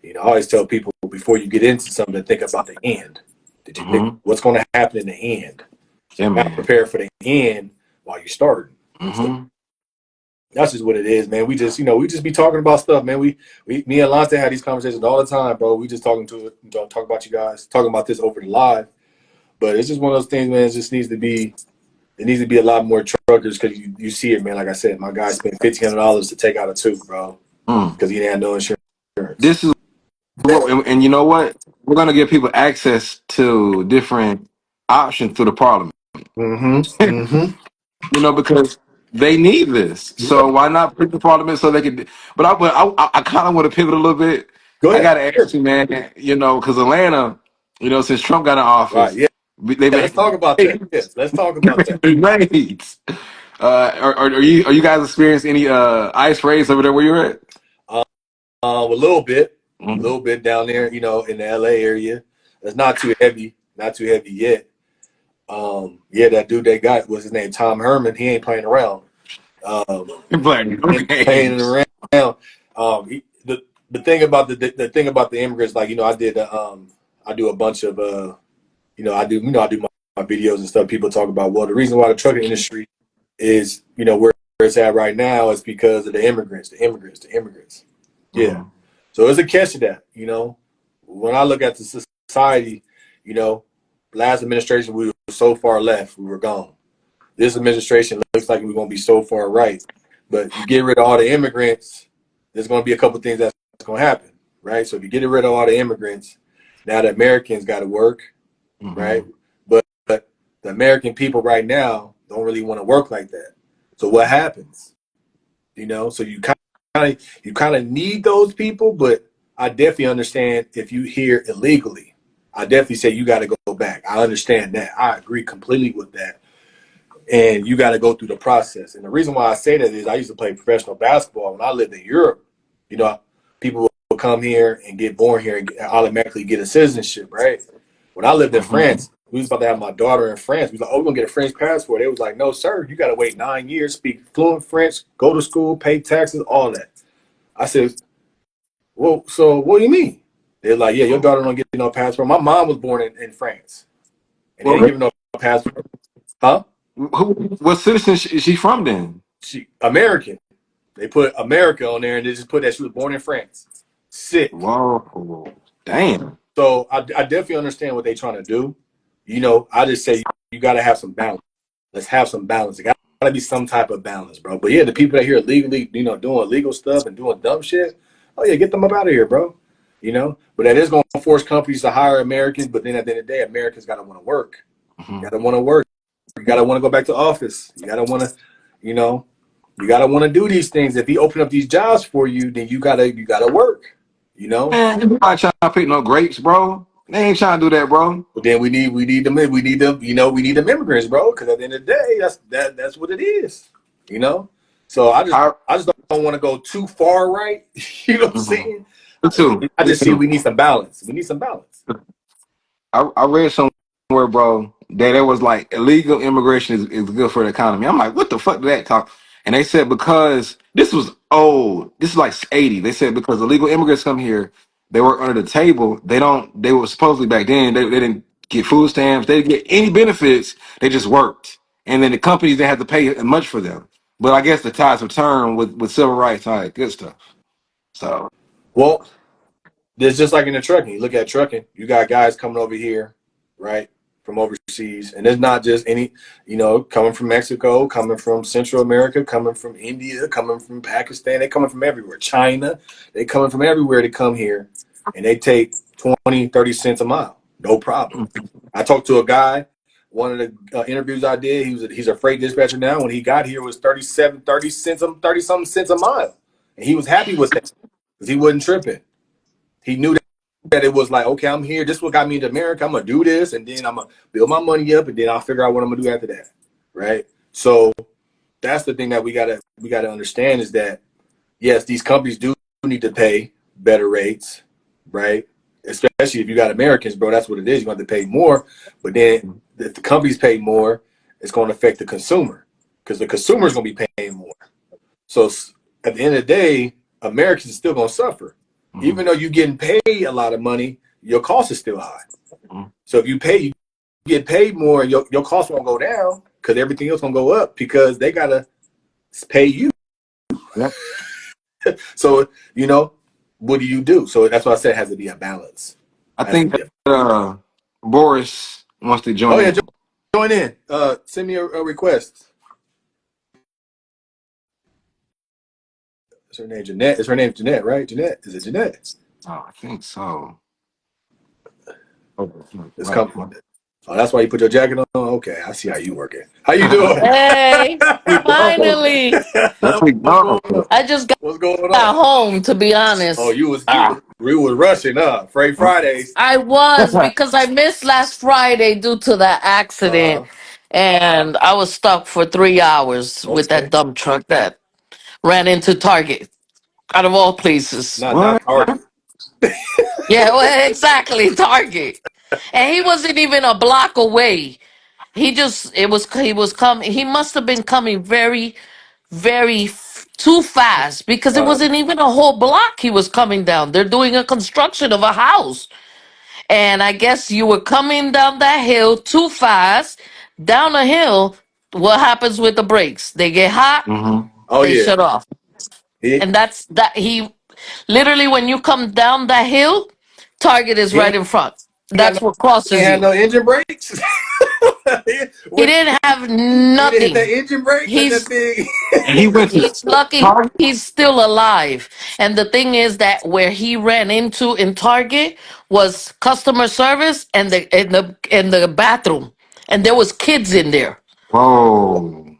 I always tell people before you get into something, think about the end. Did you think Mm-hmm. what's going to happen in the end? Yeah, You got to man. prepare for the end while you're starting. So Mm-hmm. that's just what it is, man. We just be talking about stuff, man. Me and Alante had these conversations all the time, bro. We just talk about you guys, talking about this over the live. But it's just one of those things, man. It needs to be a lot more truckers because you see it, man. Like I said, my guy spent $1,500 to take out a tooth, bro, Mm. because he didn't have no insurance. This is what, and you know what? We're gonna give people access to different options through the parliament. Mm-hmm. Mm-hmm. Because they need this. Yeah. So why not put the parliament so they can? But I kind of want to pivot a little bit. Go I ahead. got to ask you, man. Because Atlanta, since Trump got in Right. office, Yeah. they've Yeah. Let's talk about that. Yes. Let's talk about that. been raids. Are you guys experiencing any ice raids over there where you're at? A little bit, Mhm. down there, in the LA area. It's not too heavy yet. Yeah, that dude they got, what's his name? Tom Herman. He ain't playing around. Black. He ain't Okay. playing around. The thing about the thing about the immigrants, like I do a bunch of I do my videos and stuff. People talk about, well, the reason why the trucking industry is where it's at right now is because of the immigrants, the immigrants. Yeah. Mhm. So there's a catch to that. When I look at the society, last administration we were so far left, we were gone. This administration looks like we're going to be so far right. But you get rid of all the immigrants, there's going to be a couple things that's going to happen, right? So if you get rid of all the immigrants, now the Americans got to work, right? Mhm. But the American people right now don't really want to work like that. So what happens? So you kind of need those people, but I definitely understand if you here illegally. I definitely say you got to go back. I understand that. I agree completely with that. And you got to go through the process. And the reason why I say that is I used to play professional basketball when I lived in Europe. People will come here and get born here and automatically get a citizenship, right? When I lived in Mhm. France, we was about to have my daughter in France. We was like, oh, we're gonna get a French passport. They was like, no, sir, you got to wait 9 years, speak fluent French, go to school, pay taxes, all that. I said, well, so what do you mean? They're like, yeah, your daughter don't get no passport. My mom was born in France, and they didn't Well, give her no passport. Huh? what citizen is she from then? She American. They put America on there, and they just put that she was born in France. Sick. Whoa, damn. So I definitely understand what they're trying to do. I just say you got to have some balance. Let's have some balance. It got to be some type of balance, bro. But yeah, the people that here illegally, doing illegal stuff and doing dumb shit, oh yeah, get them up out of here, bro. But that is going to force companies to hire Americans. But then at the end of the day, Americans got to want to work. You Mhm. got to want to work. You got to want to go back to office. You got to want to, you know, you got to want to do these things. If he open up these jobs for you, then you gotta work. You know. Man, they not trying to pick no grapes, bro. They ain't trying to do that, bro. But then we need them immigrants, bro. Because at the end of the day, that's what it is. You know. So I I just don't want to go too far right. You know what I'm mhm. saying? Me too. I Me just see too. we need some balance. We need some balance. I read somewhere, bro, that it was like illegal immigration is good for the economy. I'm like, what the fuck did that talk? And they said because this was old, this is like 80. They said because illegal immigrants come here, they work under the table. They were supposedly back then, they didn't get food stamps, they didn't get any benefits, they just worked. And then the companies didn't have to pay much for them. But I guess the tides have turned with civil rights and all that good stuff. So Well, there's just like in the trucking. You look at trucking, you got guys coming over here, right, from overseas, and it's not just any, coming from Mexico, coming from Central America, coming from India, coming from Pakistan. They coming from everywhere. China, they coming from everywhere to come here, and they take 20, 30 cents a mile, no problem. I talked to a guy one of the interviews I did, he's a freight dispatcher now. When he got here, it was 30 something cents a mile, and he was happy with that because he wasn't tripping. He knew that it was like, okay, I'm here. This is what got me to America. I'm gonna do this, and then I'm gonna build my money up, and then I'll figure out what I'm gonna do after that, right? So that's the thing that we gotta understand is that yes, these companies do need to pay better rates, right? Especially if you got Americans, bro. That's what it is. You have to pay more, but then if the companies pay more, it's going to affect the consumer because the consumer is going to be paying more. So at the end of the day, Americans are still going to suffer. Even though you're getting paid a lot of money, your cost is still high. So if you get paid more, your cost won't go down because everything else going to go up because they got to pay you. Yep. So, what do you do? So that's why I said it has to be a balance. I think Boris wants to join in. Join in. Send me a request. Is her name Jeanette? Is her name Jeanette, right? Jeanette. Is it Jeanette? Oh, I think so. It's coming. Oh, that's why you put your jacket on? Okay, I see how you working. How you doing? Hey, finally. I just What's going got on? home, to be Oh, honest. you was rushing, huh? Freight Fridays. I was because I missed last Friday due to that accident, and I was stuck for 3 hours with that Okay. dump truck that ran into Target, out of all places. Not Target. Yeah, well, exactly, Target. And he wasn't even a block away. He was coming. He must have been coming too fast because it wasn't even a whole block he was coming down. They're doing a construction of a house. And I guess you were coming down that hill too fast. Down a hill, what happens with the brakes? They get hot, Oh they yeah. shut off. And that's that he literally when you come down that hill, Target is He right ain't in front. had That's no, what he ain't crosses had you. no engine brakes. He When didn't have he didn't hit that nothing. engine brake, let that He's thing. And he went to He's lucky Target. he's still alive. And the thing is that where he ran into in Target was customer service and the bathroom. And there was kids in there. Whoa.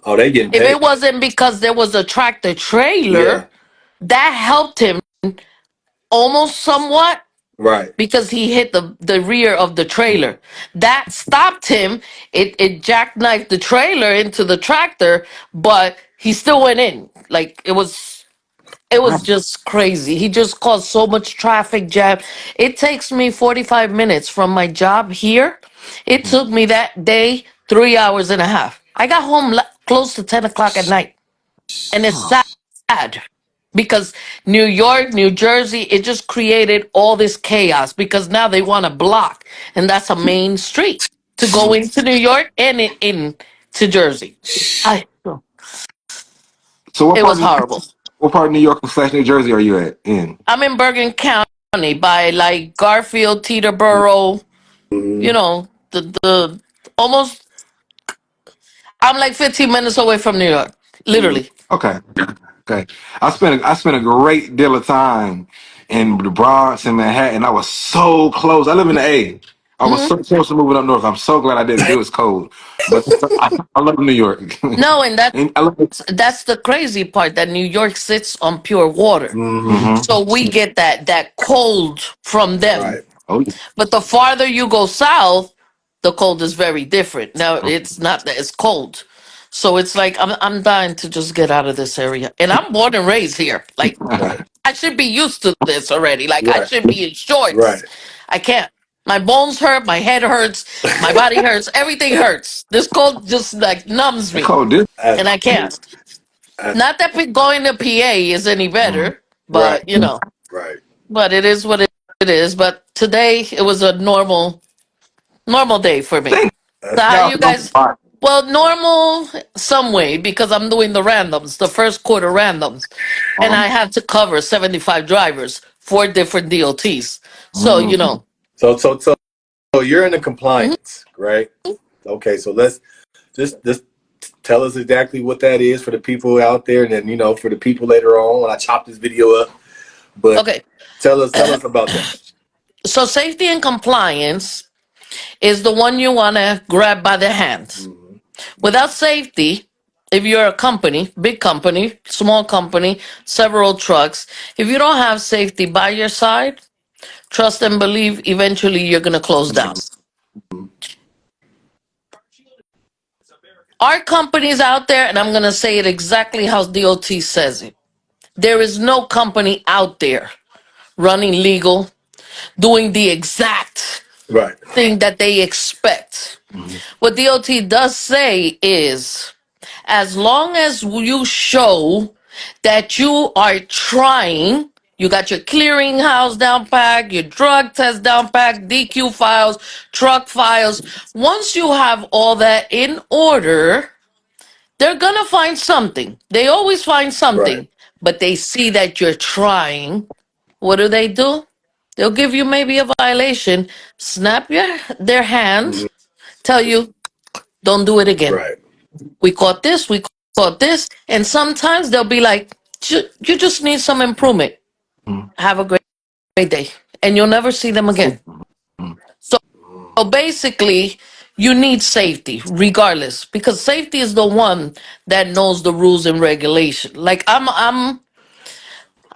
Oh, they getting If paid. it wasn't because there was a tractor Yeah. trailer, that helped him almost somewhat Right. because he hit the rear of the trailer. That stopped him. It jackknifed the trailer into the tractor, but he still went in. Like it was just crazy. He just caused so much traffic jam. It takes me 45 minutes from my job here. It took me that day 3 hours and a half. I got home close to 10 o'clock at night. And it's sad because New York, New Jersey, it just created all this chaos because now they want to block. And that's a main street to go into New York and in to Jersey. I, So it was horrible. what part of New York / New Jersey are you at in? I'm in Bergen County by like Garfield, Teterboro, Mm-hmm. the almost, I'm like 15 minutes away from New York, literally. Okay. Okay. I spent a great deal of time in the Bronx and Manhattan. I was so close. I live in the A. I was Mhm. so close to moving up north. I'm so glad I didn't. It was cold. But I love New York. No, and And I love it. that's the crazy part that New York sits on pure water. Mm-hmm. So we get that cold from them. Right. Oh, But the farther you go south, the cold is very different. Now it's not that it's cold. So it's like I'm dying to just get out of this area. And I'm born and raised here. Like Right. I should be used to this already. Like I Right. should be in shorts. Right. I can't. My bones hurt, my head hurts, my body hurts, everything hurts. This cold just like numbs that me. cold did. Uh, And I can't. uh, Not that going to PA is any better, right. but you know, Right. but it is what it is. But today it was a normal day for me. Thank So how y'all. you guys? Well, normal some way because I'm doing the randoms, the first quarter randoms, and I have to cover 75 drivers, 4 different DOTs. So you know, So you're in the mhm. compliance, right? Okay. So let's just tell us exactly what that is for the people out there, and then for the people later on when I chop this video up. But Okay. tell us about that. So safety and compliance is the one you want to grab by the hand. Without safety, if you're a company, big company, small company, several trucks, if you don't have safety by your side, trust and believe eventually you're going to close down. Our companies out there, and I'm going to say it exactly how DOT says it. There is no company out there running legal, doing the exact Right. thing that they expect. What DOT does say is, as long as you show that you are trying, you got your clearinghouse down pack, your drug test down pack, DQ files, truck files. Once you have all that in order, they're gonna find something. They always find Right. something, but they see that you're trying. What do? They'll give you maybe a violation, snap their hand, tell you, don't do it again. Right. We caught this, we caught this. And sometimes they'll be like, you just need some improvement. Have a great day. And you'll never see them again. So basically, you need safety regardless, because safety is the one that knows the rules and regulation. Like I'm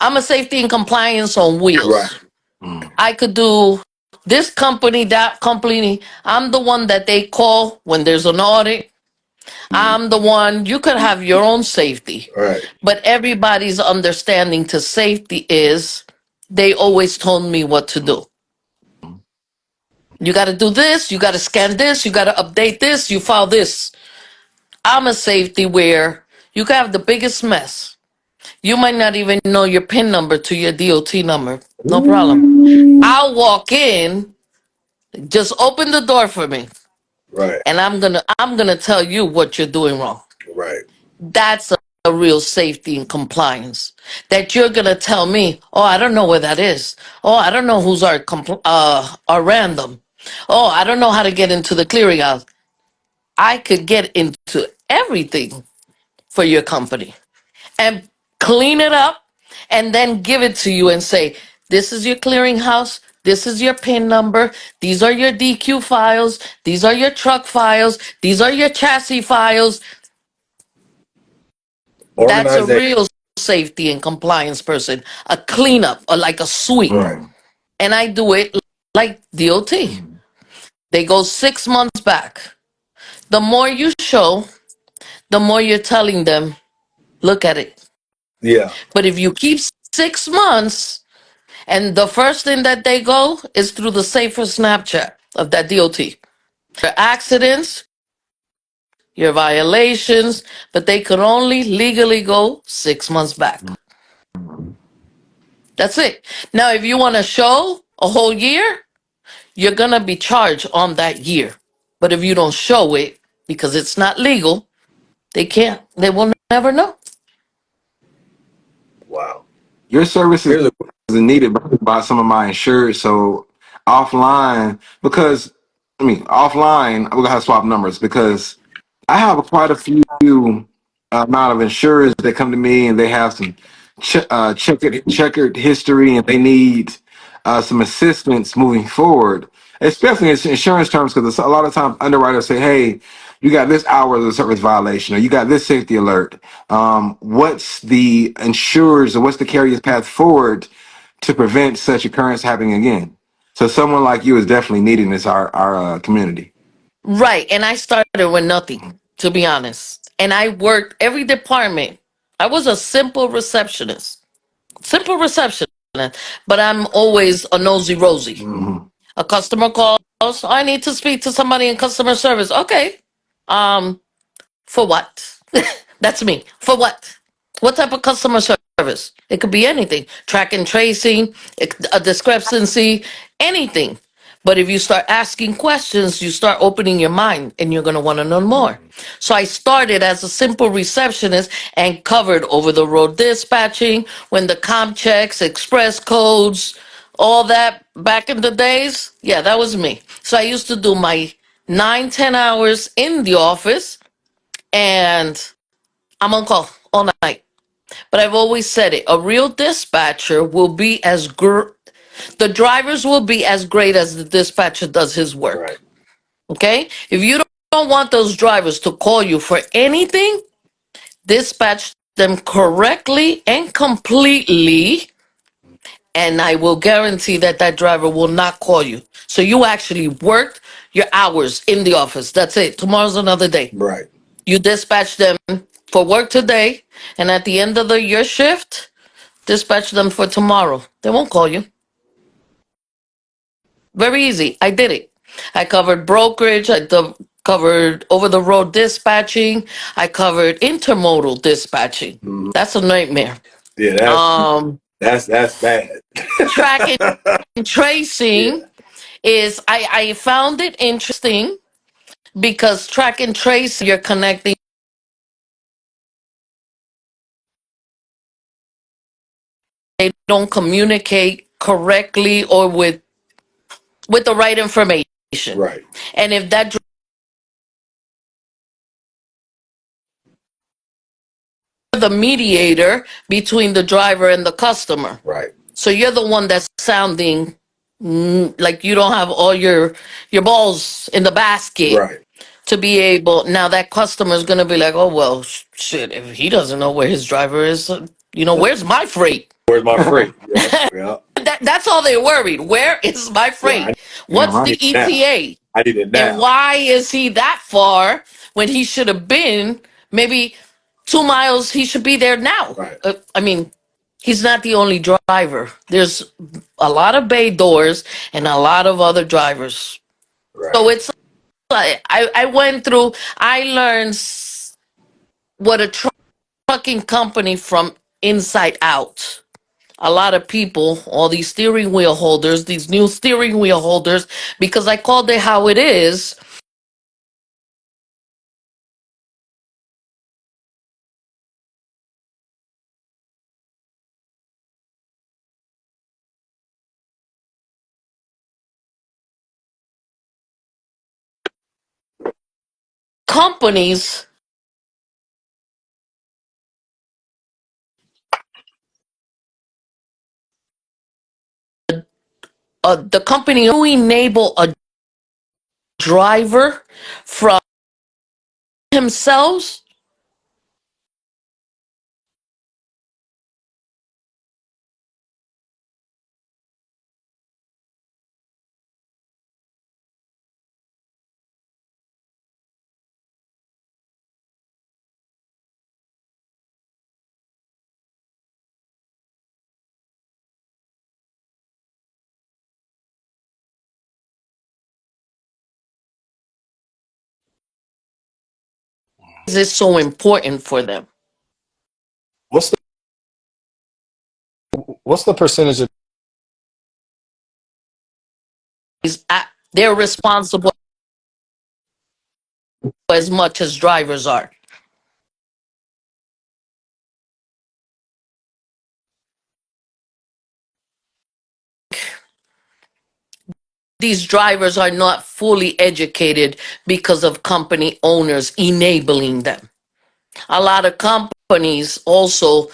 a safety and compliance on Right. wheels. I could do this company, that company. I'm the one that they call when there's an audit. I'm the one, you could have your own safety, Right. but everybody's understanding to safety is they always told me what to do. You got to do this, you got to scan this, you got to update this, you file this. I'm a safety where you can have the biggest mess. You might not even know your PIN number to your DOT number. No problem. Ooh. I'll walk in, just open the door for me, Right. and I'm gonna tell you what you're doing wrong. Right. That's a real safety and compliance. That you're gonna tell me, oh, I don't know where that is. Oh, I don't know who's our random. Oh, I don't know how to get into the clearinghouse. I could get into everything for your company and clean it up and then give it to you and say, this is your clearinghouse. This is your PIN number. These are your DQ files. These are your truck files. These are your chassis files. That's a Organization. real safety and compliance person, a cleanup or like a sweep. Right. And I do it like DOT. They go 6 months back. The more you show, the more you're telling them, look at it. Yeah. But if you keep 6 months and the first thing that they go is through the safer Snapchat of that DOT. Your accidents, your violations, but they could only legally go 6 months back. That's it. Now, if you want to show a whole year, you're going to be charged on that year. But if you don't show it because it's not legal, they will never know. Wow. Your services Here's a is needed by some of my insured. So offline, because I mean offline, we're gonna have to swap numbers because I have quite a few amount of insurers that come to me and they have some checkered history and they need some assistance moving forward, especially in insurance terms, because a lot of times underwriters say, "Hey, you got this hour of the service violation, or you got this safety alert. What's the insurers or what's the carrier's path forward to prevent such occurrence happening again?" So someone like you is definitely needed in this our community. Right. And I started with nothing, to be honest. And I worked every department. I was a simple receptionist, but I'm always a nosy Rosie. A customer calls, I need to speak to somebody in customer service. Okay. Um, for what? That's me. For what? What type of customer service? It could be anything. Track and tracing, a discrepancy, anything. But if you start asking questions, you start opening your mind and you're going to want to know more. So I started as a simple receptionist and covered over the road dispatching, when the comp checks, express codes, all that back in the days. Yeah, that was me. So I used to do my 9, 10 hours in the office and I'm on call all night. But I've always said it, a real dispatcher will be the drivers will be as great as the dispatcher does his work. right. Okay? If you don't want those drivers to call you for anything, dispatch them correctly and completely, and I will guarantee that that driver will not call you. So you actually worked your hours in the office. That's it. Tomorrow's another day. Right. You dispatch them for work today, and at the end of your shift, dispatch them for tomorrow. They won't call you. Very easy. I did it. I covered brokerage. Covered over the road dispatching. I covered intermodal dispatching. Mhm. That's a nightmare. Yeah, Um, that's bad. Tracking and Yeah. tracing is I found it interesting because track and trace you're connecting. They don't communicate correctly or with the right information. Right. And if that the mediator between the driver and the customer. Right. So you're the one that's sounding like you don't have all your balls in the basket Right. to be able. Now that customer is gonna be like, oh well, shit. If he doesn't know where his driver is, where's my freight? Where's my freight? Yeah. Yeah. That's all they're worried. Where is my Yeah. freight? Damn What's right. the Now. ETA? I need it And now. why is he that far when he should have been maybe 2 miles? He should be there now. Right. I mean, he's not the only driver. There's a lot of bay doors and a lot of other drivers. Right. So it's like I went through. I learned what a trucking company from inside out. A lot of people, all these steering wheel holders, these new steering wheel holders, because I called it how it companies, the company who enable a driver from himself is so important for them. What's what's the percentage of They're responsible as much as drivers are. These drivers are not fully educated because of company owners enabling them. A lot of companies also,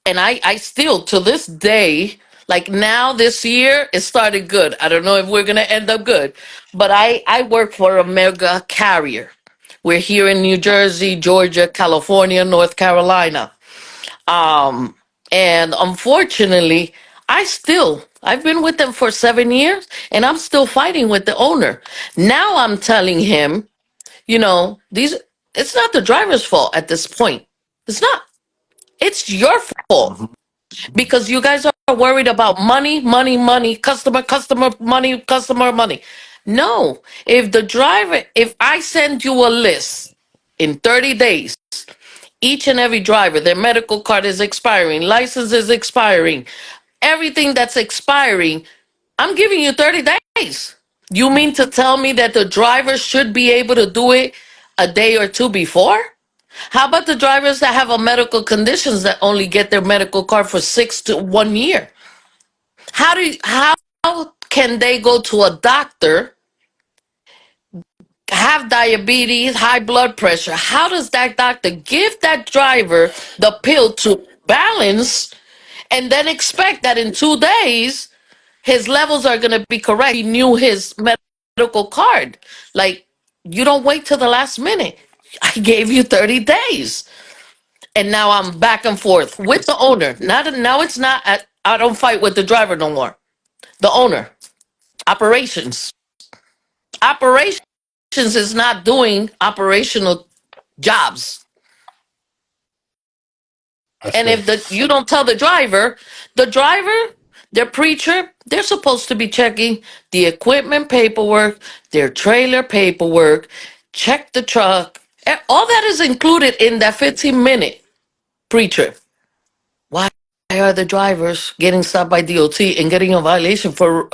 and I still to this day, like now this year it started good. I don't know if we're gonna end up good, but I work for a mega carrier. We're here in New Jersey, Georgia, California, North Carolina. Um, and unfortunately, I've been with them for 7 years and I'm still fighting with the owner. Now I'm telling him, these it's not the driver's fault at this point. It's not. It's your fault Mhm. because you guys are worried about money, money, money, customer, customer, money, customer, money. No, if I send you a list in 30 days, each and every driver, their medical card is expiring, license is expiring, everything that's expiring, I'm giving you 30 days. You mean to tell me that the driver should be able to do it a day or two before? How about the drivers that have a medical conditions that only get their medical card for 6 to 1 year? How can they go to a doctor, have diabetes, high blood pressure? How does that doctor give that driver the pill to balance and then expect that in 2 days his levels are going to be correct? He knew his medical medical card. Like, you don't wait till the last minute. I gave you 30 days. And now I'm back and forth with the owner. Now it's not, I don't fight with the driver no more. The owner, operations. Operations is not doing operational jobs. That's And good. if you don't tell the driver, their preacher, they're supposed to be checking the equipment paperwork, their trailer paperwork, check the truck. All that is included in that 15-minute preacher. Why are the drivers getting stopped by DOT and getting a violation for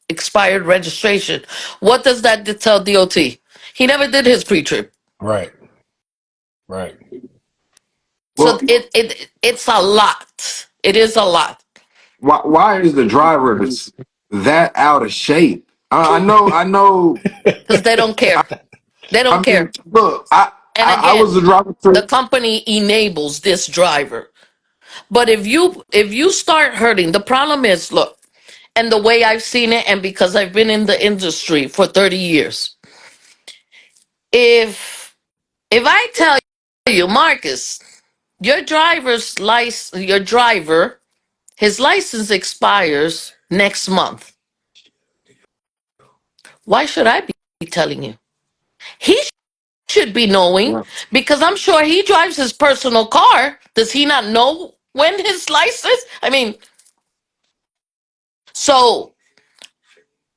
expired registration? What does that tell DOT? He never did his pre-trip. Right. Right. So Well, it's a lot. It is a lot. why is the drivers that out of shape? I know. Because they don't care. They don't I care. mean, look, And I was again, a driver the too. company enables this driver. But if you start hurting, the problem is, look, and the way I've seen it, and because I've been in the industry for 30 years, if I tell you, Marcus, your driver, his license expires next month. Why should I be telling you? He should be knowing Yeah. because I'm sure he drives his personal car. Does he not know when his license? I mean, so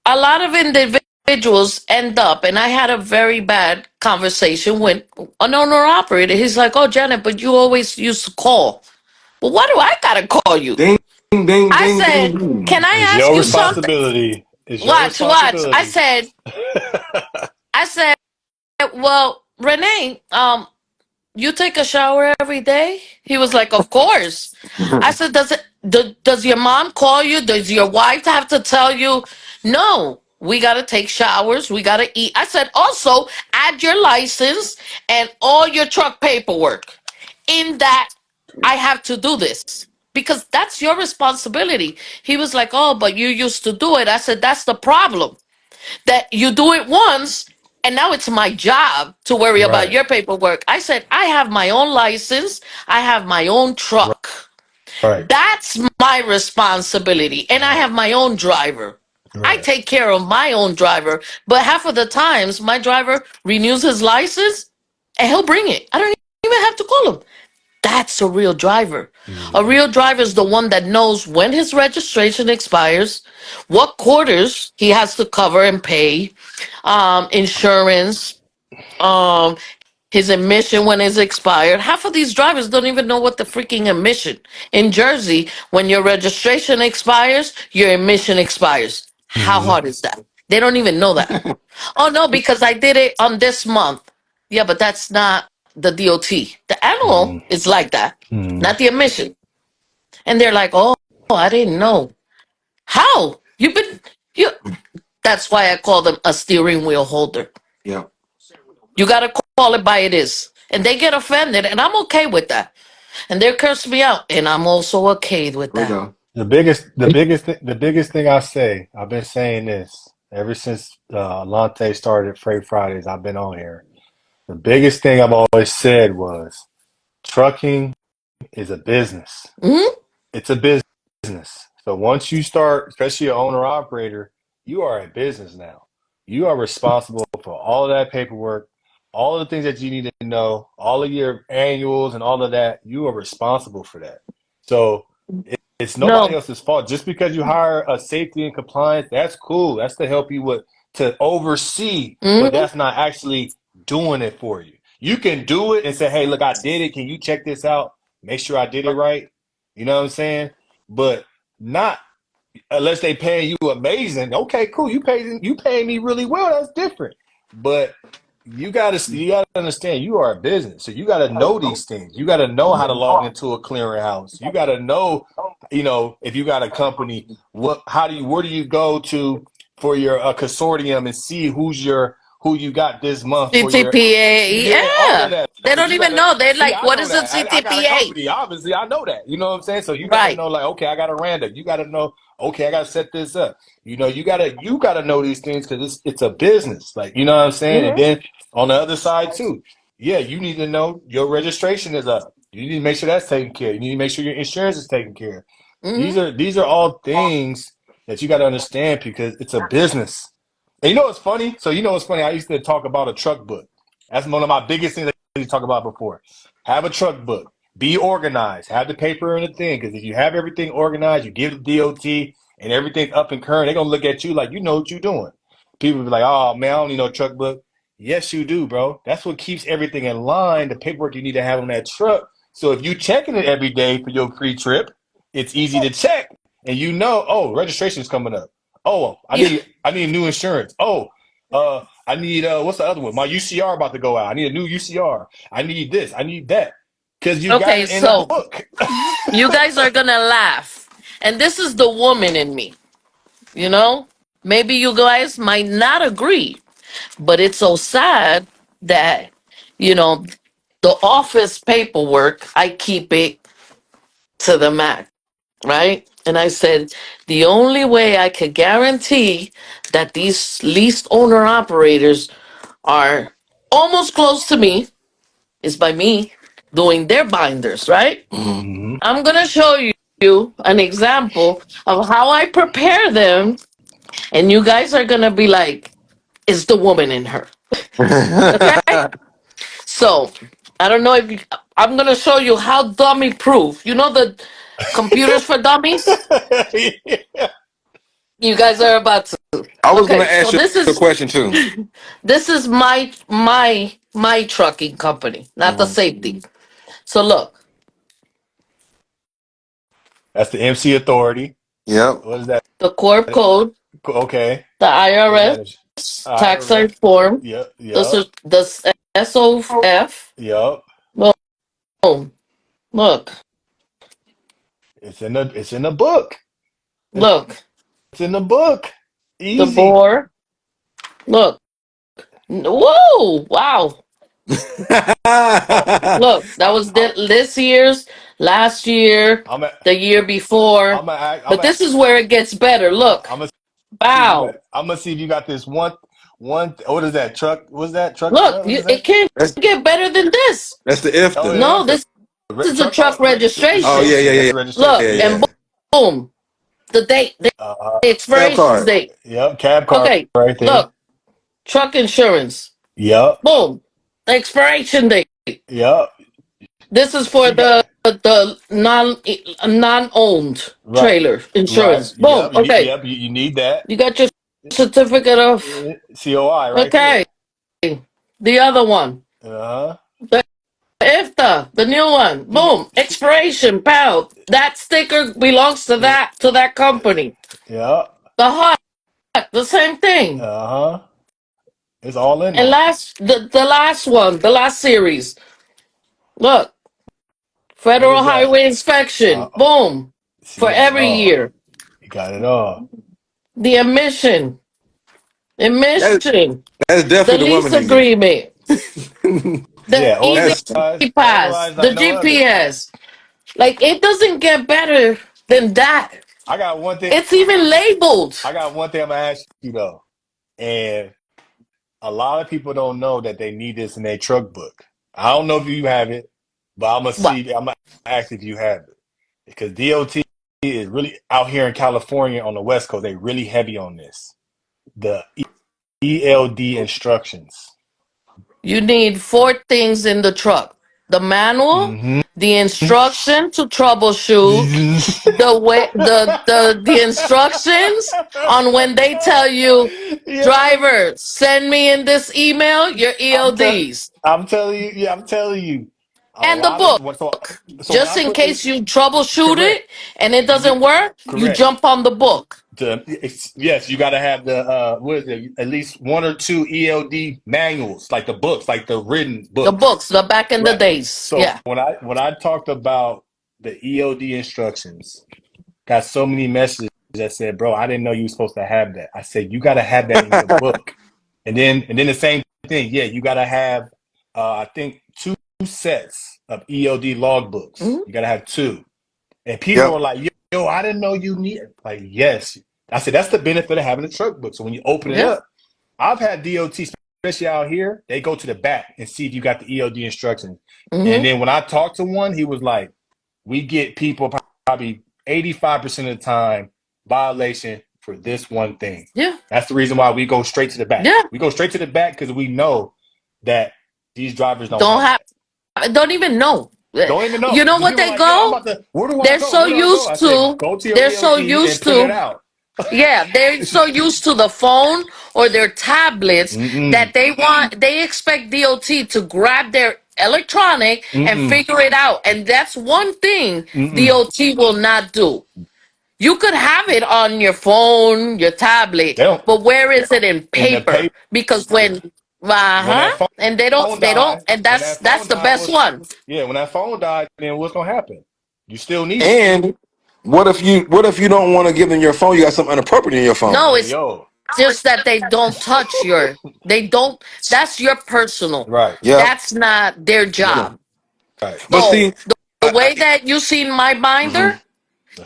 a lot of individuals end up, and I had a very bad conversation with an owner operator. He's like, "Oh, Janet, but you always used to call. Well, why do I gotta call you?" Ding, ding, I ding, ding, said, "Can ding. I It's ask your you something?" responsibility. It's your Watch. responsibility. I said, well, Renee, you take a shower every day? He was like, of course. I said, does your mom call you? Does your wife have to tell you? No, we got to take showers. We got to eat. I said, also add your license and all your truck paperwork in that I have to do this because that's your responsibility. He was like, oh, but you used to do it. I said, that's the problem that you do it once and now it's my job to worry about Right. your paperwork. I said, I have my own license, I have my own truck. Right. That's my responsibility. And I Right. have my own driver. I Right. take care of my own driver. But half of the times, my driver renews his license and he'll bring it. I don't even have to call him. That's a real driver. A Mm-hmm. real driver is the one that knows when his registration expires, what quarters he has to cover and pay, insurance, um, his emission when it's expired. Half of these drivers don't even know what the freaking emission. In Jersey, when your registration expires, your emission expires. How Mm-hmm. hard is that? They don't even know that. Oh no, because I did it on this month. Yeah, but that's not the DOT. The annual is like that, Mm-hmm. not the emission. And they're like, oh, I didn't know. How? You that's why I call them a steering wheel holder. Yeah, You gotta call it by it is. And they get offended, and I'm okay with that. And they curse me out, and I'm also okay with we that. go. The biggest thing I say, I've been saying this ever since Alante started Freight Fridays. I've been on here. The biggest thing I've always said was trucking is a business. Hmm. It's a business. So once you start, especially an owner operator, you are a business now. You are responsible for all of that paperwork, all of the things that you need to know, all of your annuals and all of that. You are responsible for that. So it's nobody No. else's fault. Just because you hire a safety and compliance, that's cool. That's to help you with to oversee, but Hmm. that's not actually doing it for you. You can do it and say, "Hey, look, I did it. Can you check this out? Make sure I did it right." You know what I'm saying? But not unless they paying you amazing. Okay, cool. You paying me really well. That's different. But you gotta understand you are a business. So you gotta know these things. You gotta know how to log into a clearinghouse. You gotta know, if you got a company, where do you go to for your consortium and see who you got this month for your CTPA, yeah, all of yeah. that They stuff. don't You even gotta know. They're see. like, I what know is a that. I got a CTPA? company. Obviously, I know that. You know what I'm saying? So you gotta Right. know, like, okay, I got a random. You gotta know. Okay, I gotta set this up. You know, you gotta know these things because it's a business. Like, you know what I'm saying? And Hmm. then on the other side too, yeah, you need to know your registration is up. You need to make sure that's taken care of. You need to make sure your insurance is taken care of. Hmm. These are all things that you got to understand because it's a business. And you know what's funny? So you know what's funny? I used to talk about a truck book. That's one of my biggest things I used to talk about before. Have a truck book. Be organized. Have the paper and the thing. Because if you have everything organized, you give the DOT and everything's up and current, they're gonna look at you like you know what you're doing. People be like, "Oh man, I don't need no truck book." Yes, you do, bro. That's what keeps everything in line. The paperwork you need to have on that truck. So if you checking it every day for your pre-trip, it's easy to check, and you know, oh, registration is coming up. Oh, You, I need new insurance. Oh, I need what's the other one? My UCR about to go out. I need a new UCR. I need this. I need that. Because you got okay, it in a so book. you guys are gonna laugh. And this is the woman in me, you know? Maybe you guys might not agree, but it's so sad that, you know, the office paperwork, I keep it to the max, right? And I said, the only way I could guarantee that these leased owner operators are almost close to me is by me doing their binders, right? Mhm. Mm-hmm. I'm gonna show you an example of how I prepare them, and you guys are gonna be like, "Is the woman in her?" Okay. So I don't know if you, I'm gonna show you how dummy proof. You know the computers for dummies. Yeah. You guys are about to. I was gonna Okay, so ask you this a is question too. this is my trucking company, not the Mhm. safety. So look, That's the MC authority. Yep. What is that? the corp code, Okay. the What is IRS that? tax IRS. site form, Yep. Yep. the SOF. Yep. Boom. Look, It's in the book. look, It's in the book. the Easy. bore. Look. Whoa! Wow. Oh, Look, that was this year's, last year, I'm at, the year before. I'm gonna I'm But gonna this is where it gets better. Look. I'm gonna see if you got Wow. I'm gonna see if you got this one. What is that truck? What's that truck? Look, What is that? it can't that's get better than this. that's the Oh IFTA. yeah, No, that's the this is the truck truck Oh yeah, registration. yeah, That's yeah, the Look, registration. yeah, Yeah. and yeah. boom, the date, the Uh, Cab expiration card. date. yep. Cab car Okay, right there. look, truck insurance. Yep. Boom, the expiration date. Yep. This is for She got the non-owned right. trailer Right. insurance. Boom. Yep. Okay, Yep. You need that. you got your certificate of. COI right Okay, there. the other one, Uh huh. the IFTA, the new one. She got. Boom, expiration. Pow. That sticker belongs to that company. Yep. The heart, the same thing. Uh huh. It's all in And there. the last one, the last series. Look, What federal is that? highway inspection. Uh, Boom, she for got it every all. year. You got it all. The That emission, that's the definitely the lease woman in agreement, you. the Yeah. easy That's pass, Organized the like no other. GPS. Like it doesn't get better than that. I got one thing. It's even labeled. I got one thing I'm gonna ask you though, and a lot of people don't know that they need this in their truck book. I don't know if you have it, but I'm gonna What? see. I'm gonna ask if you have it because DOT is really out here in California on the West Coast. They really heavy on this. The ELD instructions. You need four things in the truck: the manual, Mm-hmm. the instruction to troubleshoot, the instructions on when they tell you, Yeah, driver, send me in this email your I'm tell, ELDs I'm telling you. Yeah, I'm telling you. A and the lot of book. so when Just I in put this case you troubleshoot correct, it and it you doesn't work, you correct. jump on the book. Yes, you got to have the what is it? At least one or two ELD manuals, like the books, like the written The books. books, the back in the Right. days. So Yeah. when I talked about the ELD instructions, got so many messages that said, "Bro, I didn't know you were supposed to have that." I said, "You got to have that in your book." And then the same thing. Yeah, you gotta have I think 2 sets of EOD logbooks. Mhm. You gotta have two. And people Yep. are like, yo, I didn't know you need it. Like, yes. I said that's the benefit of having a truck book. So when you open it Yeah. up, I've had DOT, especially out here, they go to the back and see if you got the EOD instructions. And Hmm. then when I talked to one, he was like, we get people probably 85% of the time violation for this one thing. Yeah. That's the reason why we go straight to the back. Yeah. We go straight to the back because we know that these drivers don't Don't have have. that. Don't even know. Don't even You know. know Because what people are they like, yo, I'm go? about to, where do I They're go? so Where do I go? I used said, to. go to your They're so EOD and used print it to. out. Yeah, they're so used to the phone or their tablets Mm-mm. that they expect DOT to grab their electronic and Mm-mm. figure it out. And that's one thing Mm-mm. DOT will not do. You could have it on your phone, your tablet, They don't, but where is it in in the paper? paper, Because when that and phone they don't, died, and when that's that phone the died, best one. when that phone died, then what's going to happen? You still need it. And what if you don't want to give them your phone? You got something inappropriate in your phone. No, Hey, it's yo. just that they don't touch your, they don't, that's your personal. Right. Yep. That's not their Yep. job. Right. But So see, the way that you seen my binder, mhm.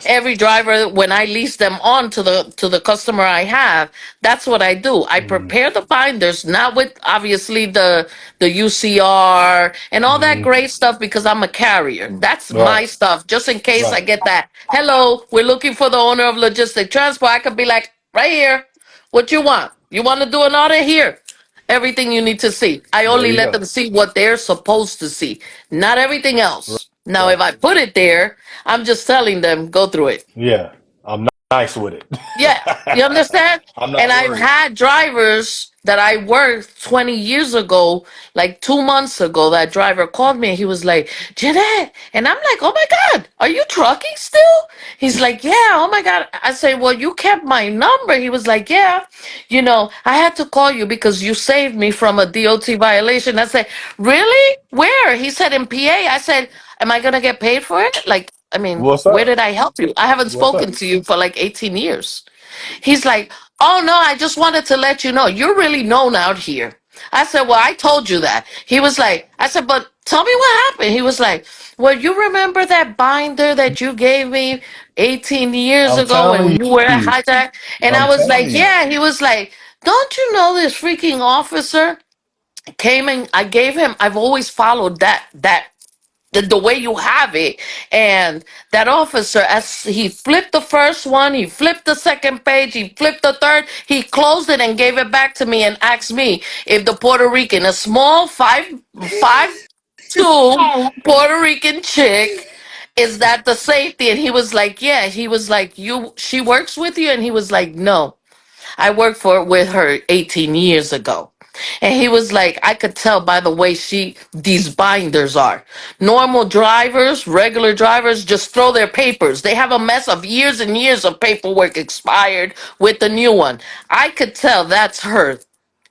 every driver when I lease them on to the customer I have, that's what I do. I Mm-hmm. prepare the binders, not with obviously the UCR and all that Mm-hmm. great stuff because I'm a carrier. That's my Right. stuff. Just in case I Right. get that, hello, we're looking for the owner of logistic transport. I could be like, right here, what you want? You want to do an audit here? Everything you need to see. I There only you let go. them see what they're supposed to see, not everything else. Now, if Right. I put it there, I'm just telling them go through it. Yeah. I'm nice with it. Yeah, you understand? I'm And not I've worried. had drivers that I worked 20 years ago, like 2 months ago, that driver called me and he was like, Jeanette. And I'm like, oh my God, are you trucking still? He's like, yeah, oh my God. I say, well, you kept my number. He was like, yeah, I had to call you because you saved me from a DOT violation. I said, really? Where? He said, in PA. I said, am I going to get paid for it? Like, I mean, What's where up? did I help you? I haven't What's spoken up? to you for like 18 years. He's like, oh no, I just wanted to let you know you're really known out here. I said, well, I told you that. He was like, I said, but tell me what happened. He was like, well, you remember that binder that you gave me 18 years I'm ago when telling you were at you. hijack? And I I'm was telling like, you. yeah. He was like, don't you know this freaking officer came and I gave him, I've always followed the way you have it. And that officer, as he flipped the first one, he flipped the second page, he flipped the third, he closed it and gave it back to me and asked me if the Puerto Rican, a small 5'2" Puerto Rican chick, is that the safety? And he was like, yeah. He was like, she works with you? And he was like, no. I worked with her 18 years ago. And he was like, I could tell by the way these binders are. Normal drivers, regular drivers, just throw their papers. They have a mess of years and years of paperwork expired with the new one. I could tell that's her.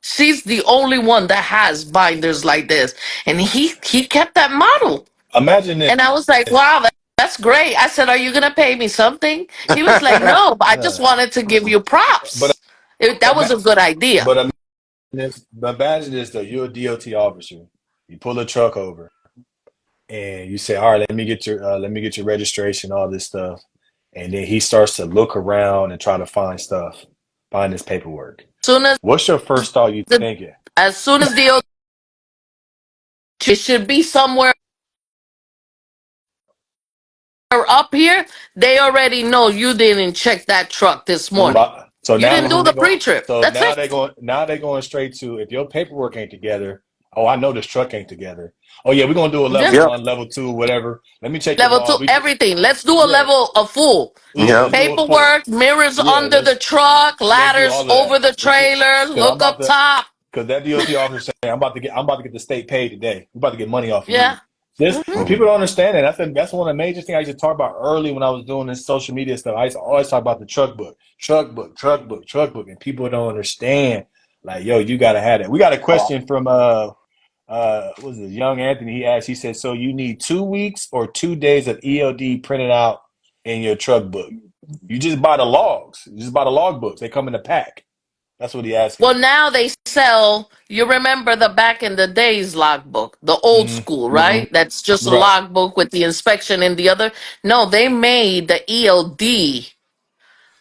She's the only one that has binders like this. And he kept that model. Imagine And I was like, this. wow, that's great. I said, are you going to pay me something? He was like, no, but I just Yeah. wanted to give you But props. That was a good idea. but imagine this though. You're a DOT officer. You pull a truck over and you say, "All right, let me get your registration, all this stuff." And then he starts to look around and try to find stuff, find his paperwork. Soon as What's your first thought you the thinking? as soon as the it should be somewhere up here, they already know you didn't check that truck this So, morning. so You now didn't do what they the going? pre-trip. So That's now it. they going. Now they going straight to if your paperwork ain't together. Oh, I know this truck ain't together. Oh yeah, we're gonna do a level Yeah. Yep. one, level two, whatever. Let me check your Level two, log. everything. Let's do a Yeah, level of full. yeah. Yep. Let's do a full. Paperwork, mirrors Yeah, under the truck, let's do ladders all of over that. the trailer, Because I'm look about up to. top. Because that DOT officer saying, I'm about to get the state paid today. We're about to get money off of you. Yeah. This Hmm. and people don't understand that. That's one of the major things I used to talk about early when I was doing this social media stuff. I used to always talk about the truck book, truck book, truck book, truck book, and people don't understand. Like, yo, you gotta have that. We got a question from what was it, young Anthony? He asked. He said, so you need 2 weeks or 2 days of EOD printed out in your truck book. You just buy the logs. You just buy the log books. They come in a pack. That's what he asking. Well, now they sell. You remember the back in the days logbook, the old Mm-hmm. school, right? That's just a Right. logbook with the inspection and the other. No, they made the ELD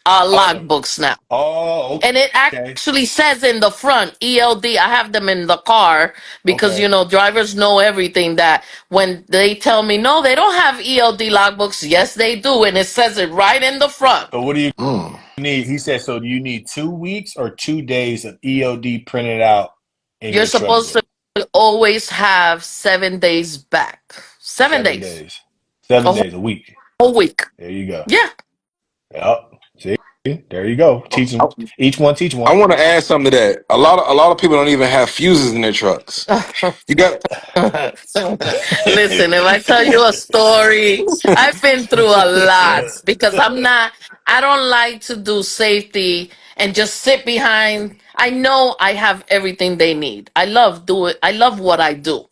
Oh. logbooks now. Oh. And it Okay. actually says in the front ELD. I have them in the car because Okay. drivers know everything. That when they tell me no, they don't have ELD logbooks. Yes, they do, and it says it right in the front. So what do you Mm. need? He said. So do you need 2 weeks or 2 days of EOD printed out in You're your truck supposed book? to always have 7 days back. 7 days, 7 days. a 7 days a week. whole week. There you go. Yeah. Yep. See, there you go. Teach I, them. Each one, teach I one. want to add something to that. A lot of people don't even have fuses in their trucks. You got Listen, if I tell you a story, I've been through a lot because I don't like to do safety and just sit behind. I know I have everything they need. I love what I do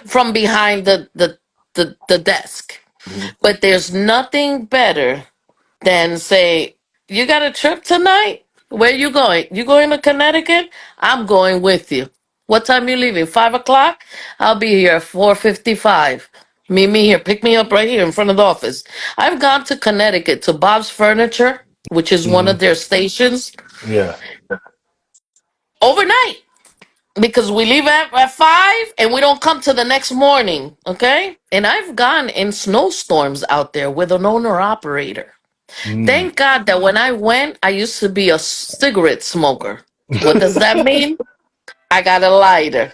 from behind the desk. Mhm. But there's nothing better than say, you got a trip tonight? Where you going? You going to Connecticut? I'm going with you. What time you leaving? 5 o'clock? I'll be here at 4:55. Meet me here. Pick me up right here in front of the office. I've gone to Connecticut to Bob's Furniture, which is one Hmm. of their stations, Yeah. overnight because we leave at 5 and we don't come to the next morning. Okay. And I've gone in snowstorms out there with an owner operator. Mm. Thank God that when I went, I used to be a cigarette smoker. What does that mean? I got a lighter.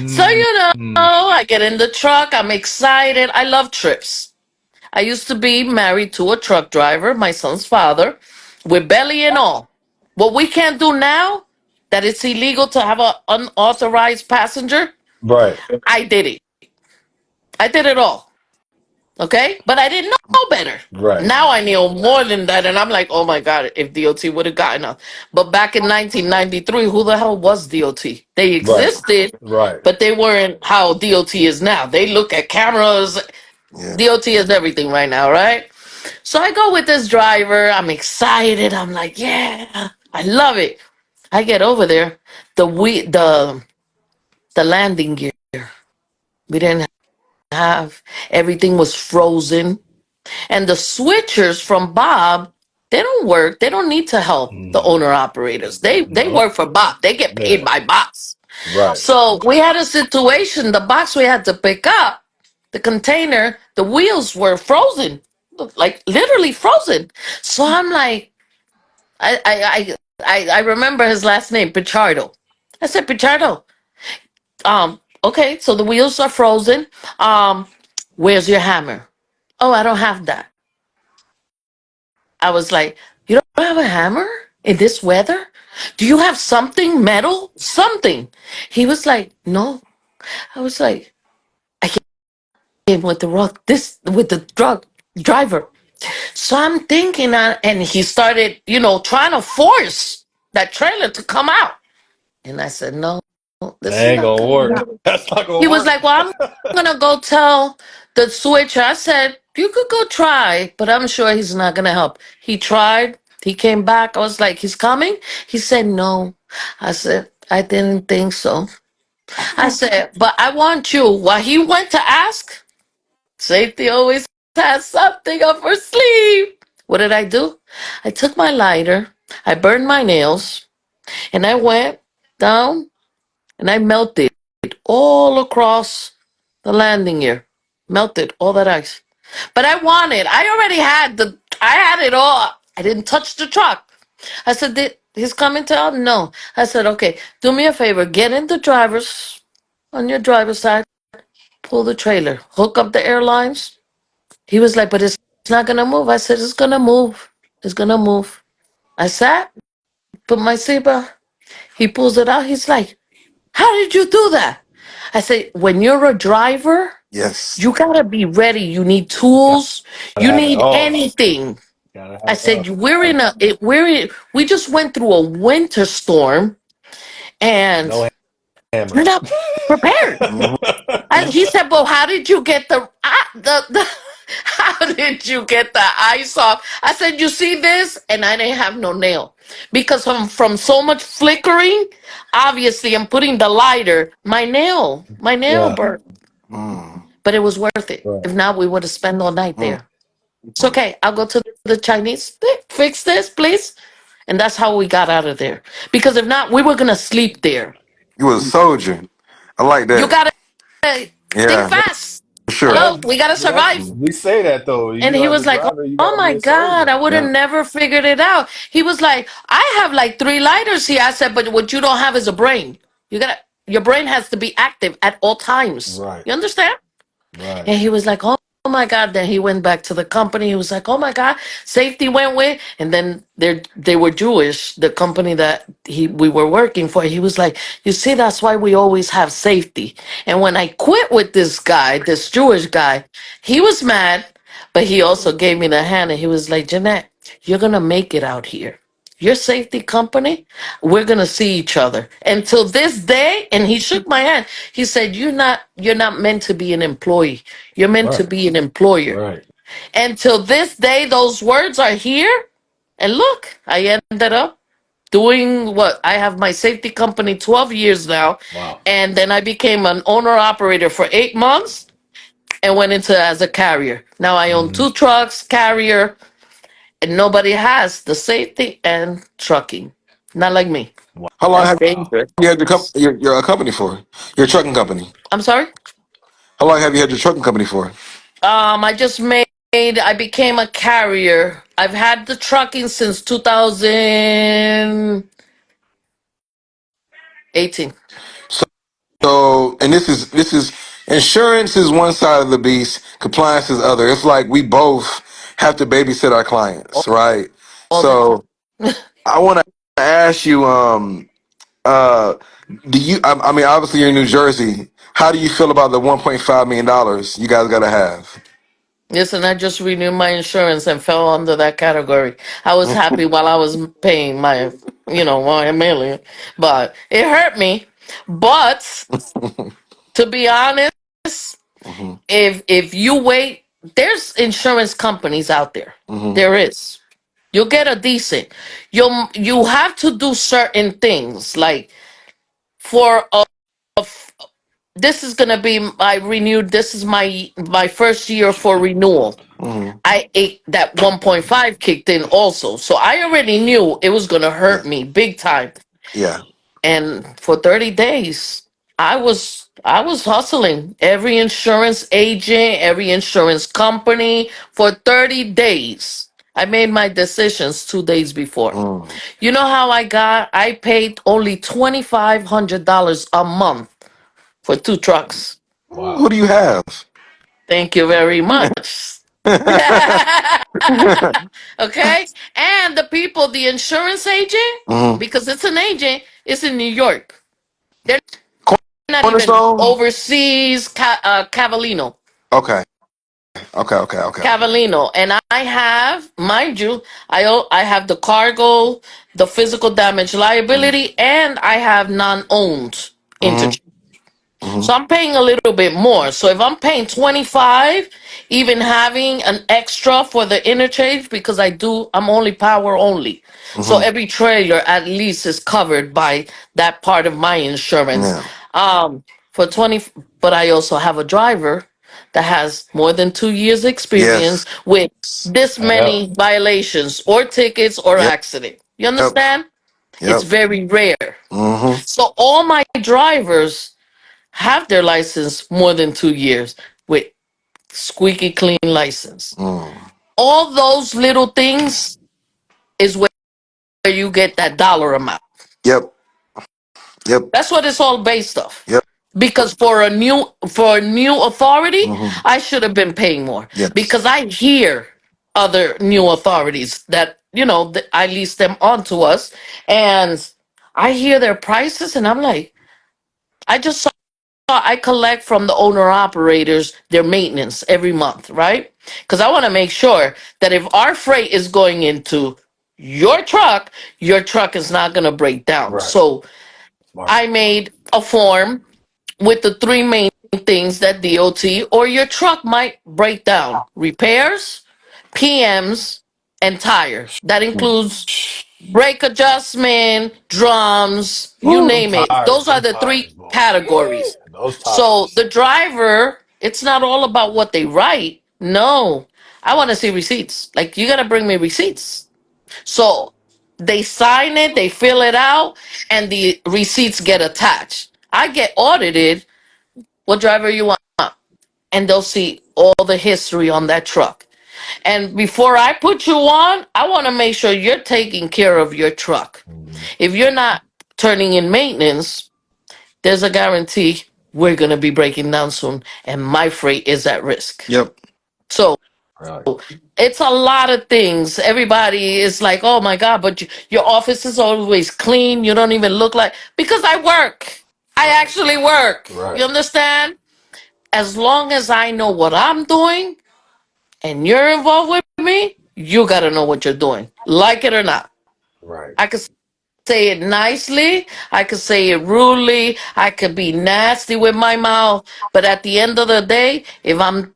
So, Mm. I get in the truck. I'm excited. I love trips. I used to be married to a truck driver, my son's father, with belly and all. What we can't do now, that it's illegal to have an unauthorized passenger, Right. I did it. I did it all. Okay? But I didn't know better. Right. Now I know more than that. And I'm like, oh my God, if DOT would have gotten us. But back in 1993, who the hell was DOT? They Right. existed, Right. but they weren't how DOT is now. They look at cameras. yeah. DOT is everything right now, right? So I go with this driver. I'm excited. I'm like, yeah, I love it. I get over there. The landing gear we didn't have. Everything was frozen. And the switchers from Bob, they don't work. They don't need to help the Mm. owner operators. They No. work for Bob. They get paid Yeah. by box. Right. So we had a situation. The box we had to pick up, the container, the wheels were frozen, like literally frozen. So I'm like, I remember his last name, Pichardo. I said, Pichardo, okay, so the wheels are frozen. Where's your hammer? Oh, I don't have that. I was like, you don't have a hammer in this weather? Do you have something metal? Something. He was like, no. I was like, I came with the rock, this with the drug driver. So I'm thinking, and he started, trying to force that trailer to come out. And I said, no, That this is ain't not gonna coming work. out. That's not gonna He was work. like, well, I'm going to go tell the switcher. I said, you could go try, but I'm sure he's not going to help. He tried. He came back. I was like, he's coming? He said, no. I said, I didn't think so. I said, but I want you. While he went to ask, safety always has something up her sleeve. What did I do? I took my lighter, I burned my nails, and I went down and I melted all across the landing gear. Melted all that ice. But I had it all. I didn't touch the truck. I said, he's coming to help? No. I said, okay, do me a favor. Get in the on your driver's side, pull the trailer, hook up the airlines. He was like, but it's not going to move. I said, it's going to move. It's going to move. I sat, put my seatbelt. He pulls it out. He's like, how did you do that? I said, when you're a driver, Yes. you gotta be ready. You need tools. Gotta You have it need all. anything. Gotta I have it said, all. we just went through a winter storm and No hammer. we're not prepared. Mhm. And he said, well, how did you get the How did you get the ice off? I said, you see this? And I didn't have no nail. Because from so much flickering, obviously I'm putting the lighter, my nail Yeah. burnt. Mm. But it was worth it. Right. If not, we would have spent all night Mm. there. It's okay. I'll go to the Chinese. Fix this, please. And that's how we got out of there. Because if not, we were gonna sleep there. You was a soldier. I like You that. gotta think Yeah, fast. for sure. Hello, Well, we gotta survive. we say that though. And You he as a was like, driver, you "Oh gotta be my a God, soldier. I would have Yeah. never figured it out." He was like, "I have like 3 lighters here." I said, "But what you don't have is a brain. Your brain has to be active at all times. Right. You understand?" Right. And he was like, oh my God. Then he went back to the company. He was like, oh my God, safety went with. And then they were Jewish, the company that we were working for. He was like, you see, that's why we always have safety. And when I quit with this guy, this Jewish guy, he was mad, but he also gave me the hand and he was like, Jeanette, you're going to make it out here. Your safety company, we're gonna see each other. Until this day, and he shook my hand. He said, you're not meant to be an employee. You're meant to Right. be an employer. Right. Until this day, those words are here. And look, I ended up doing what I have my safety company 12 years now. Wow. And then I became an owner operator for 8 months and went into as a carrier. Now I own Hmm. 2 trucks, carrier, and nobody has the safety and trucking. Not like me. How long That's have Wow. dangerous. you had your company for? Your trucking company. I'm sorry? How long have you had your trucking company for? I became a carrier. I've had the trucking since 2018. So, and this is insurance is one side of the beast, compliance is other. It's like we both have to babysit our clients, All, right? all the time. So, I want to ask you, uh, do you? I mean, obviously you're in New Jersey. How do you feel about the $1.5 million you guys got to have? Listen, I just renewed my insurance and fell under that category. I was happy while I was paying my million, but it hurt me. But to be honest, Hmm. if you wait, there's insurance companies out there. Hmm. There is. You'll get a decent. You have to do certain things like for this is gonna be my renewed. This is my first year for renewal. Hmm. I ate that 1.5 kicked in also, so I already knew it was gonna Yeah. hurt me big time. Yeah. And for 30 days, I was hustling every insurance agent, every insurance company for 30 days. I made my decisions 2 days before. Mm. You know how I paid only $2,500 a month for 2 trucks. Who Wow. do you have? Thank you very much. Okay? And the people, the insurance agent, Hmm. because it's an agent, is in New York. They're not even Cornerstone. overseas. Cavallino. Okay. Okay. Okay. Okay. Okay. Cavallino. And I have, mind you, I have the cargo, the physical damage liability, and I have non-owned Hmm. interchange. Hmm. So I'm paying a little bit more. So if I'm paying 25, even having an extra for the interchange, because I'm only power only. So Hmm. every trailer at least is covered by that part of my insurance. Yeah. For 20, but I also have a driver that has more than 2 years experience Yes. with this That helps. many violations or tickets or Yep. accident. You Yep. understand? It's Yep. very rare. Hmm. So all my drivers have their license more than 2 years with squeaky clean license. Mm. All those little things is where you get that dollar amount. Yep. Yep. That's what it's all based off. Yep. Because for a new authority, Hmm. I should have been paying more. Yes. Because I hear other new authorities that I lease them onto us, and I hear their prices, and I'm like, I just saw I collect from the owner operators their maintenance every month, right? Because I want to make sure that if our freight is going into your truck is not going to break down. Right. So Smart. I made a form with the three main things that DOT or your truck might break down: repairs, PMs, and tire. That includes brake adjustment, drums, you Woo, them name it. tires, Those are them the three tires, boy. categories. Those So tires. the driver, it's not all about what they write. No, I want to see receipts. Like, you got to bring me receipts. So they sign it, they fill it out, and the receipts get attached. I get audited. What driver you want? And they'll see all the history on that truck. And before I put you on, I want to make sure you're taking care of your truck. Mhm. If you're not turning in maintenance, there's a guarantee we're going to be breaking down soon, and my freight is at risk. Yep. So Right, it's a lot of things. Everybody is like, oh my God, but your office is always clean. You don't even look like, because I work. I right, actually work. You right, understand? As long as I know what I'm doing and you're involved with me, you got to know what you're doing, like it or not. right. I could say it nicely, I could say it rudely, I could be nasty with my mouth, but at the end of the day, if I'm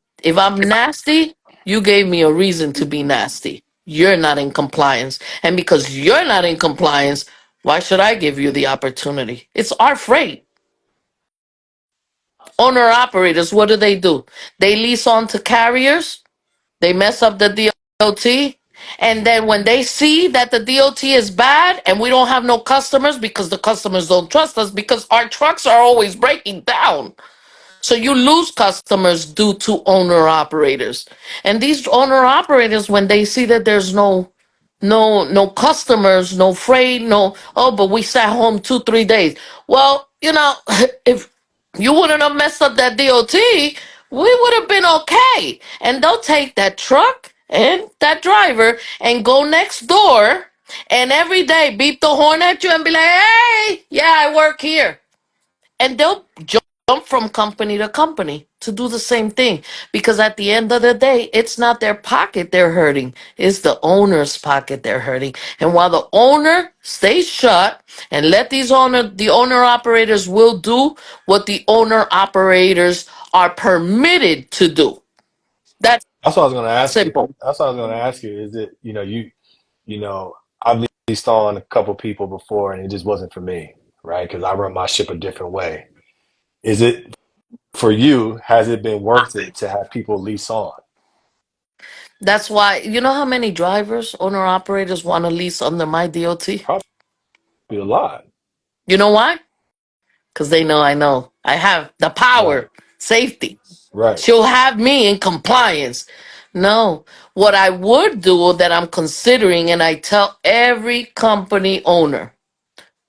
nasty, you gave me a reason to be nasty. You're not in compliance. And because you're not in compliance, why should I give you the opportunity? It's our freight. Owner operators, what do? They lease on to carriers. They mess up the DOT. And then when they see that the DOT is bad and we don't have no customers because the customers don't trust us because our trucks are always breaking down. So you lose customers due to owner operators. And these owner operators, when they see that there's no customers, no freight, no, oh, but we sat home 2 3 days. Well, if you wouldn't have messed up that DOT, we would have been okay. And they'll take that truck and that driver and go next door and every day beep the horn at you and be like, hey, yeah, I work here. And they'll jump from company to company to do the same thing, because at the end of the day, it's not their pocket they're hurting, it's the owner's pocket they're hurting. And while the owner stays shut and let the owner operators will do what the owner operators are permitted to do. That's That's what I was gonna ask you. simple. That's what I was gonna ask you. Is it, I've leased on a couple people before, and it just wasn't for me, right? Because I run my ship a different way. Is it for you? Has it been worth it to have people lease on? That's why, you know how many drivers, owner operators want to lease under my DOT? Probably a lot. You know why? Because they know I know. I have the Right, power, safety. right. She'll have me in compliance. No, what I would do that I'm considering, and I tell every company owner,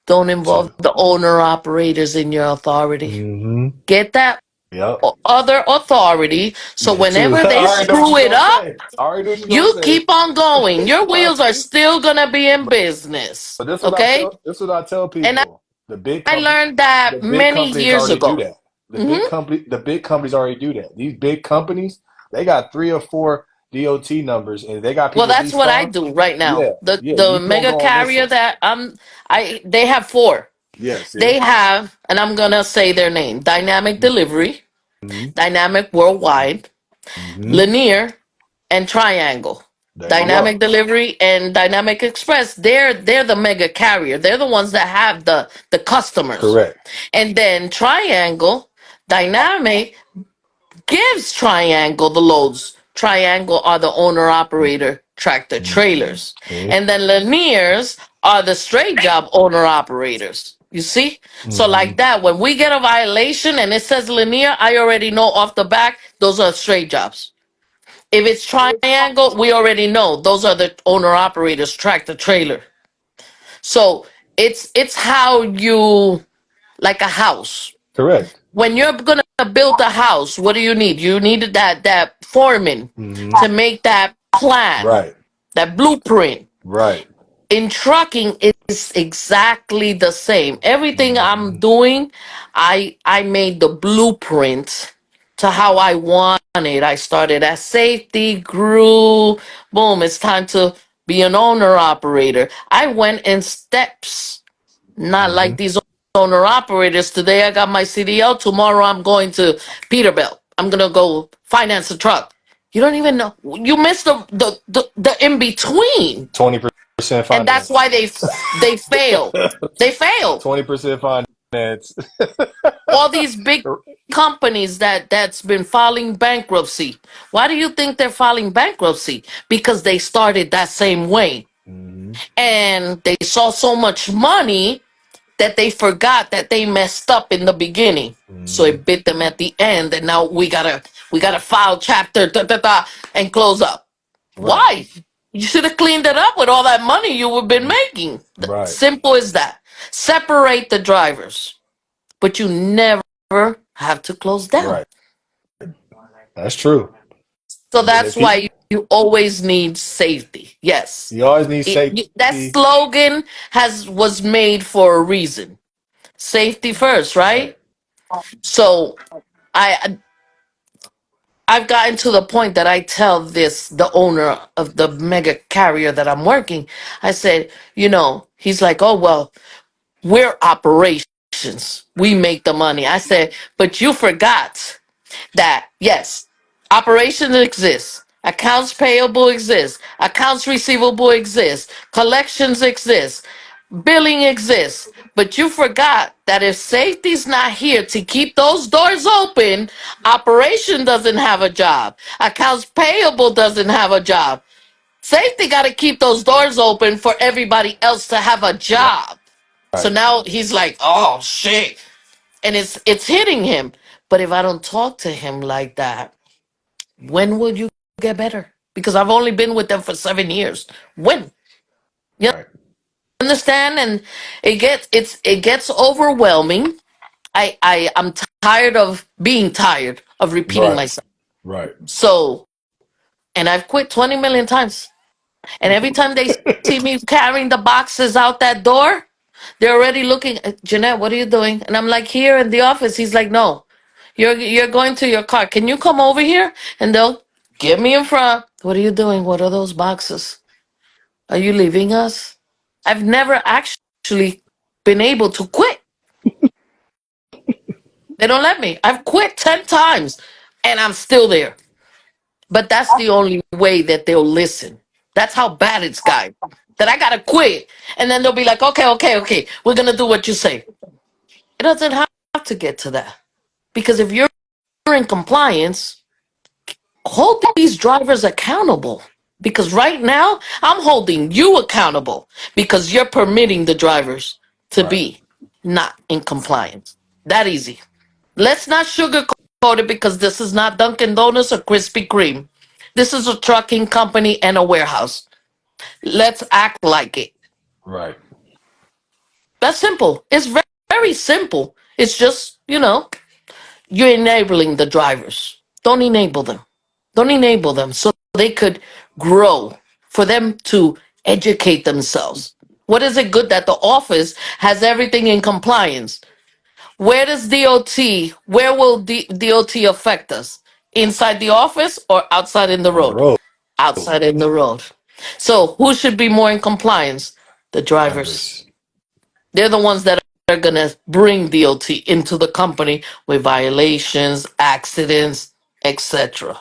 don't involve the owner operators in your authority. Mm-hmm. Get that Yep. other authority so Me too. whenever I they already know what screw you're it gonna up, say. I already know what you're gonna you say. keep on going. Your wheels are Right. still going to be in But business. but this is what I Okay? tell this is what I tell And people. I learned that The big many companies years already do ago. that. Hmm. The big companies already do that. These big companies, they got 3 or 4 DOT numbers and they got Well, people that's leased what I on. do right now. Yeah, The yeah, the you gonna mega go on this carrier one. that they have four. Yeah, see? They have, and I'm gonna say their name: Dynamic Delivery, Mm-hmm. Dynamic Worldwide, Mm-hmm. Linear, and Triangle. There you Dynamic go. Delivery and Dynamic Express. They're the mega carrier. They're the ones that have the customers. Correct. And then Triangle, Dynamic gives Triangle the loads. Triangle are the owner operator tractor trailers. Mm-hmm. And then Laniers are the straight job owner operators. You see? So Mm-hmm. like that, when we get a violation and it says Lanier, I already know off the back those are straight jobs. If it's Triangle, we already know those are the owner operators tractor trailer. So it's how you, like a house. Correct. When you're gonna build a house, what do you need? You need that foreman Mm-hmm. to make that plan, Right. that blueprint. Right. In trucking, it's exactly the same. Everything I'm Mm-hmm. doing, I made the blueprint to how I want it. I started as safety, grew, boom, it's time to be an owner operator. I went in steps, not Mm-hmm. like these owner operators. Today I got my CDL. Tomorrow I'm going to Peterbilt. I'm gonna go finance a truck. You don't even know. You missed the in between, 20% and that's finance. why they fail. They fail. 20% finance. All these big companies that's been filing bankruptcy. Why do you think they're filing bankruptcy? Because they started that same way, Mhm. and they saw so much money that they forgot that they messed up in the beginning. So Mhm. it bit them at the end, and now we gotta file chapter and close up. Right. Why? You should have cleaned it up with all that money you have been making. Right. Simple as that. Separate the drivers, but you never have to close down. Right. That's true. So And then if that's why you always need safety. Yes, you always need that safety. slogan was made for a reason. Safety first, Right. right? So I I've gotten to the point that I tell the owner of the mega carrier that I'm working. I said, he's like, oh well, we're operations. We make the money. I said, but you forgot that yes, operations exists, accounts payable exists, accounts receivable exists, collections exist, billing exists. But you forgot that if safety's not here to keep those doors open, operation doesn't have a job. Accounts payable doesn't have a job. Safety got to keep those doors open for everybody else to have a job. So Right. now he's like, "Oh shit." And it's hitting him. But if I don't talk to him like that, when will you get better? Because I've only been with them for 7 years. When? You Right. understand? And it gets overwhelming. I'm tired of being tired of repeating Right. myself. Right. So, and I've quit 20 million times. And every time they see me carrying the boxes out that door, they're already looking, Jeanette, what are you doing? And I'm like, here in the office. He's like, no, you're going to your car. Can you come over here? And they'll get me in front. What are you doing? What are those boxes? Are you leaving us? I've never actually been able to quit. They don't let me. I've quit 10 times and I'm still there. But that's the only way that they'll listen. That's how bad it's gotten. That I gotta quit. And then they'll be like, okay, okay, okay, we're gonna do what you say. It doesn't have to get to that. Because if you're in compliance, hold these drivers accountable. Because right now, I'm holding you accountable because you're permitting the drivers to Right. be not in compliance. That easy. Let's not sugarcoat it because this is not Dunkin' Donuts or Krispy Kreme. This is a trucking company and a warehouse. Let's act like it. Right. That's simple. It's very, very simple. It's just, you're enabling the drivers. Don't enable them. Don't enable them so they could grow, for them to educate themselves. What is it good that the office has everything in compliance? Where does where will DOT affect us? Inside the office or outside in the On the road? road. Outside in the road. So who should be more in compliance? The drivers. Drivers. They're the ones that are going to bring DOT into the company with violations, accidents, etc.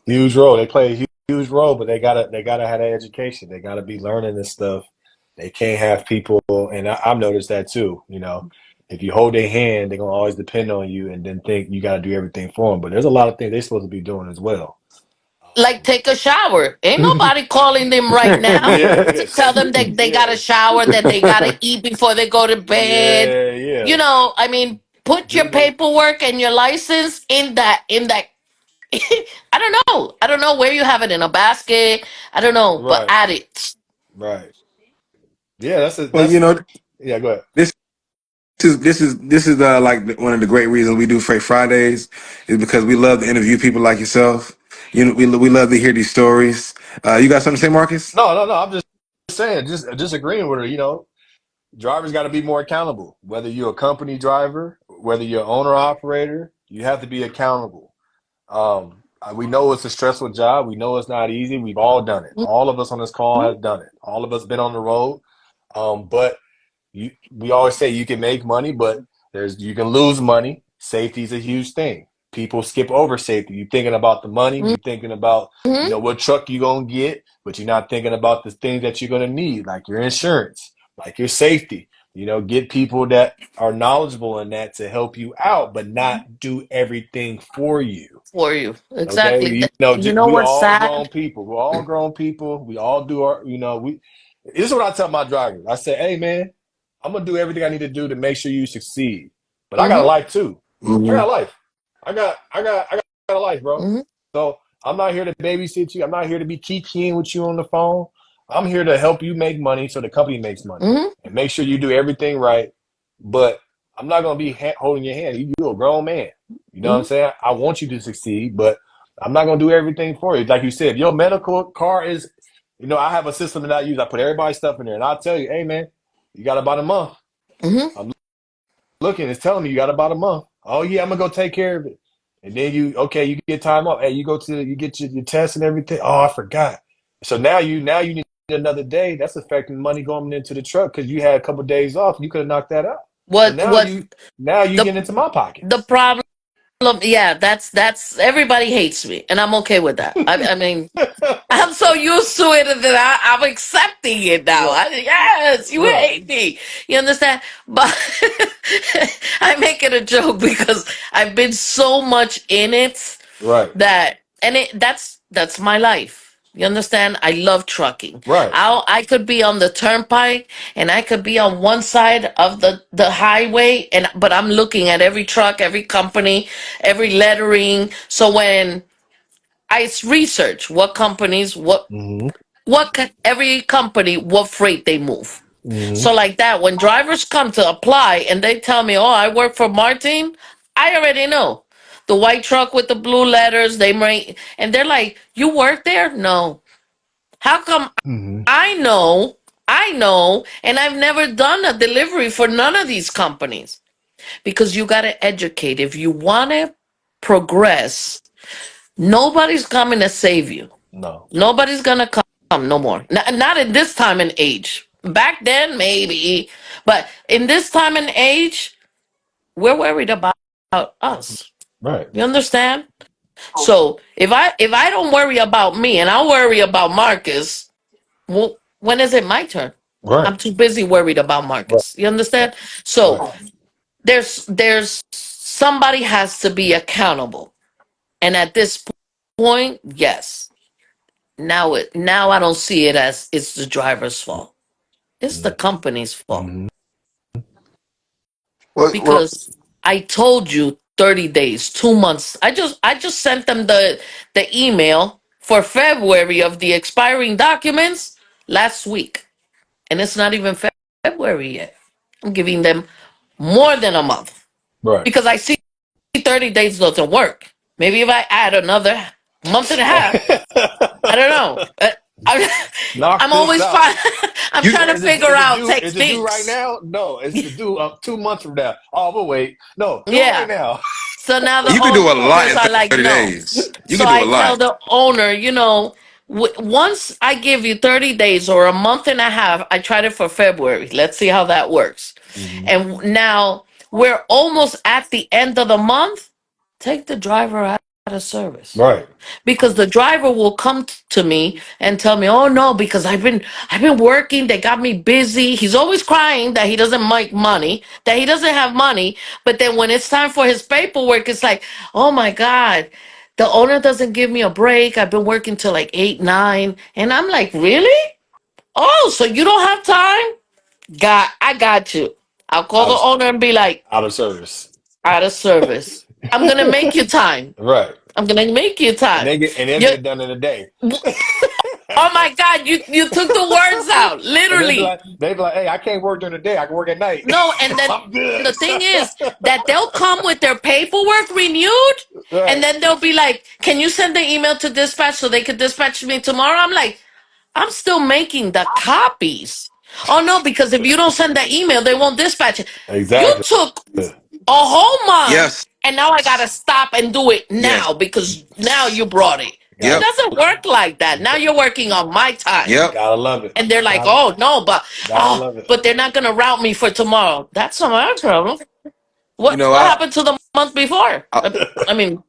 Huge role. They play a huge role, but they gotta have that education. They gotta be learning this stuff. They can't have people, and I've noticed that too. If you hold their hand, they're gonna always depend on you, and then think you gotta do everything for them. But there's a lot of things they're supposed to be doing as well. Like take a shower. Ain't nobody calling them right now Yeah, to tell them that they got to yeah, shower, that they got to eat before they go to bed. yeah, yeah. I mean, put your Do they? paperwork and your license in that. I don't know. I don't know where you have it, in a basket. I don't know, but Right, add it. right. Yeah, that's a, Well, that's. Yeah, go ahead. this this is like one of the great reasons we do Freight Fridays is because we love to interview people like yourself. We love to hear these stories. You got something to say, Marcus? No, no, no. I'm just saying, just agreeing with her. Drivers got to be more accountable. Whether you're a company driver, whether you're owner operator, you have to be accountable. We know it's a stressful job. We know it's not easy. We've all done it. All of us on this call Mhm. have done it. All of us been on the road. But we always say you can make money, but you can lose money. Safety is a huge thing. People skip over safety. You're thinking about the money. You're thinking about Mm-hmm. what truck you're gonna get, but you're not thinking about the things that you're gonna need, like your insurance, like your safety. Get people that are knowledgeable in that to help you out, but not do everything for you. For you. Okay, Exactly. You know we what's all grown sad? people. We're all grown people. We all do our, we. This is what I tell my drivers. I say, hey man, I'm gonna do everything I need to do to make sure you succeed. But I got a Mm-hmm. life too. I got Mhm. a life. I got a life, bro. Mm-hmm. So I'm not here to babysit you. I'm not here to be kikiing with you on the phone. I'm here to help you make money so the company makes money Mm-hmm. and make sure you do everything right. But I'm not gonna be holding your hand. You're a grown man. You know what I'm Mm-hmm. saying? I want you to succeed, but I'm not gonna do everything for you. Like you said, your medical car is. I have a system that I use. I put everybody's stuff in there, and I'll tell you, hey man, you got about a month. Mm-hmm. I'm looking, it's telling me you got about a month. Oh yeah, I'm gonna go take care of it. And then you get time off. Hey, you get your test and everything. Oh, I forgot. So now you need another day. That's affecting money going into the truck because you had a couple of days off. You could have knocked that out. So What now you the get into my the pockets. problem, yeah, that's everybody hates me, and I'm okay with that. I mean, I'm so used to it that I'm accepting it now. Right, Yes, you right, hate me. You understand? But I make it a joke because I've been so much in it right, that, and that's my life. You understand? I love trucking. right. I could be on the turnpike and I could be on one side of the highway, but I'm looking at every truck, every company, every lettering. So when I research what companies, Mm-hmm. every company, what freight they move. Mm-hmm. So like that, when drivers come to apply and they tell me, "Oh, I work for Martin," I already know the white truck with the blue letters. They might, and they're like, "You work there?" No. How come Mm-hmm. I know? I know, and I've never done a delivery for none of these companies because you got to educate. If you want to progress, nobody's coming to save you. No. Nobody's gonna come no more. Not in this time and age. Back then, maybe, but in this time and age, we're worried about us. Right. You understand? So if I don't worry about me and I worry about Marcus, well, when is it my turn? Right. I'm too busy worried about Right. Marcus. You understand? So Right. there's somebody has to be accountable, and at this point, yes. Now I don't see it as it's the driver's fault. It's the company's fault Mm-hmm. Well, because I told you 30 days, 2 months. I just sent them the email for February of the expiring documents last week, and it's not even February yet. I'm giving them more than a month Right. because I see 30 days doesn't work. Maybe if I add another month and a half, I don't know. I'm, Knock I'm this always out. fine. I'm you trying to Is it figure is it out due? Is it due right techniques. now? No, it's the due 2 months from now. Oh, but wait, no, do it right Yeah. now. So now the you can do a lot owners in are like, 30 no. days. You So can do a I tell lot. the owner, once I give you 30 days or a month and a half, I tried it for February. Let's see how that works. Mm-hmm. And now we're almost at the end of the month. Take the driver out of service. Right. Because the driver will come to me and tell me, "Oh no, because I've been working, they got me busy." He's always crying that he doesn't make money, that he doesn't have money, but then when it's time for his paperwork, it's like, "Oh my god, the owner doesn't give me a break. I've been working till like 8, 9." And I'm like, "Really? Oh, so you don't have time?" I got you. I'll call Out the of owner and be like, out of service. "Out of service. I'm gonna make you time. Right. I'm gonna make you And time." they'll You get it done in a day. Oh my God, you took the words out, And literally. they be like, hey, I can't work during the day. I can work at night. No, and then I'm good. the thing is that they'll come with their paperwork renewed, and Right. then they'll be like, "Can you send the email to dispatch so they could dispatch me tomorrow?" I'm like, "I'm still making the copies." "Oh no, because if you don't send that email, they won't dispatch it." You Exactly. took a whole month, Yes. and now I gotta stop and do it Yes. now because now you brought it. It Yep. doesn't work like that. Now you're working on my time. Yep. Gotta love it. And they're like, Gotta, oh no, gotta love it. but they're not gonna route me for tomorrow. That's not my problem. You know, What happened to the month before? I I mean,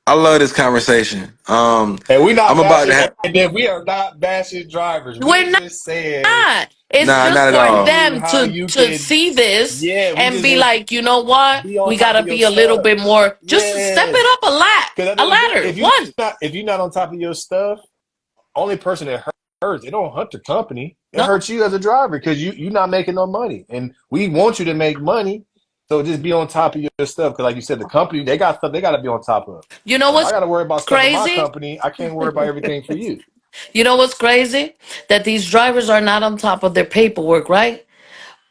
I love this conversation. And we I'm not about to bashing, have and then we are not bashing drivers. We we're just saying, not. It's nah, just not at for showing all. you them how you to can, see this yeah, we and just be want like, you know what? be on We top gotta of your be a little stuff. bit more. Just step Yes. it up Because at the a end of the day, ladder. One. if you're not on top of your stuff, only person that hurts, it don't hurt the company. It No. hurts you as a driver because you're not making no money, and we want you to make money. So just be on top of your stuff because, like you said, the company they got stuff they got to be on top of. You know So if I what's got to worry about stuff in my crazy? company, I can't worry about everything for you. You know what's crazy? That these drivers are not on top of their paperwork, right?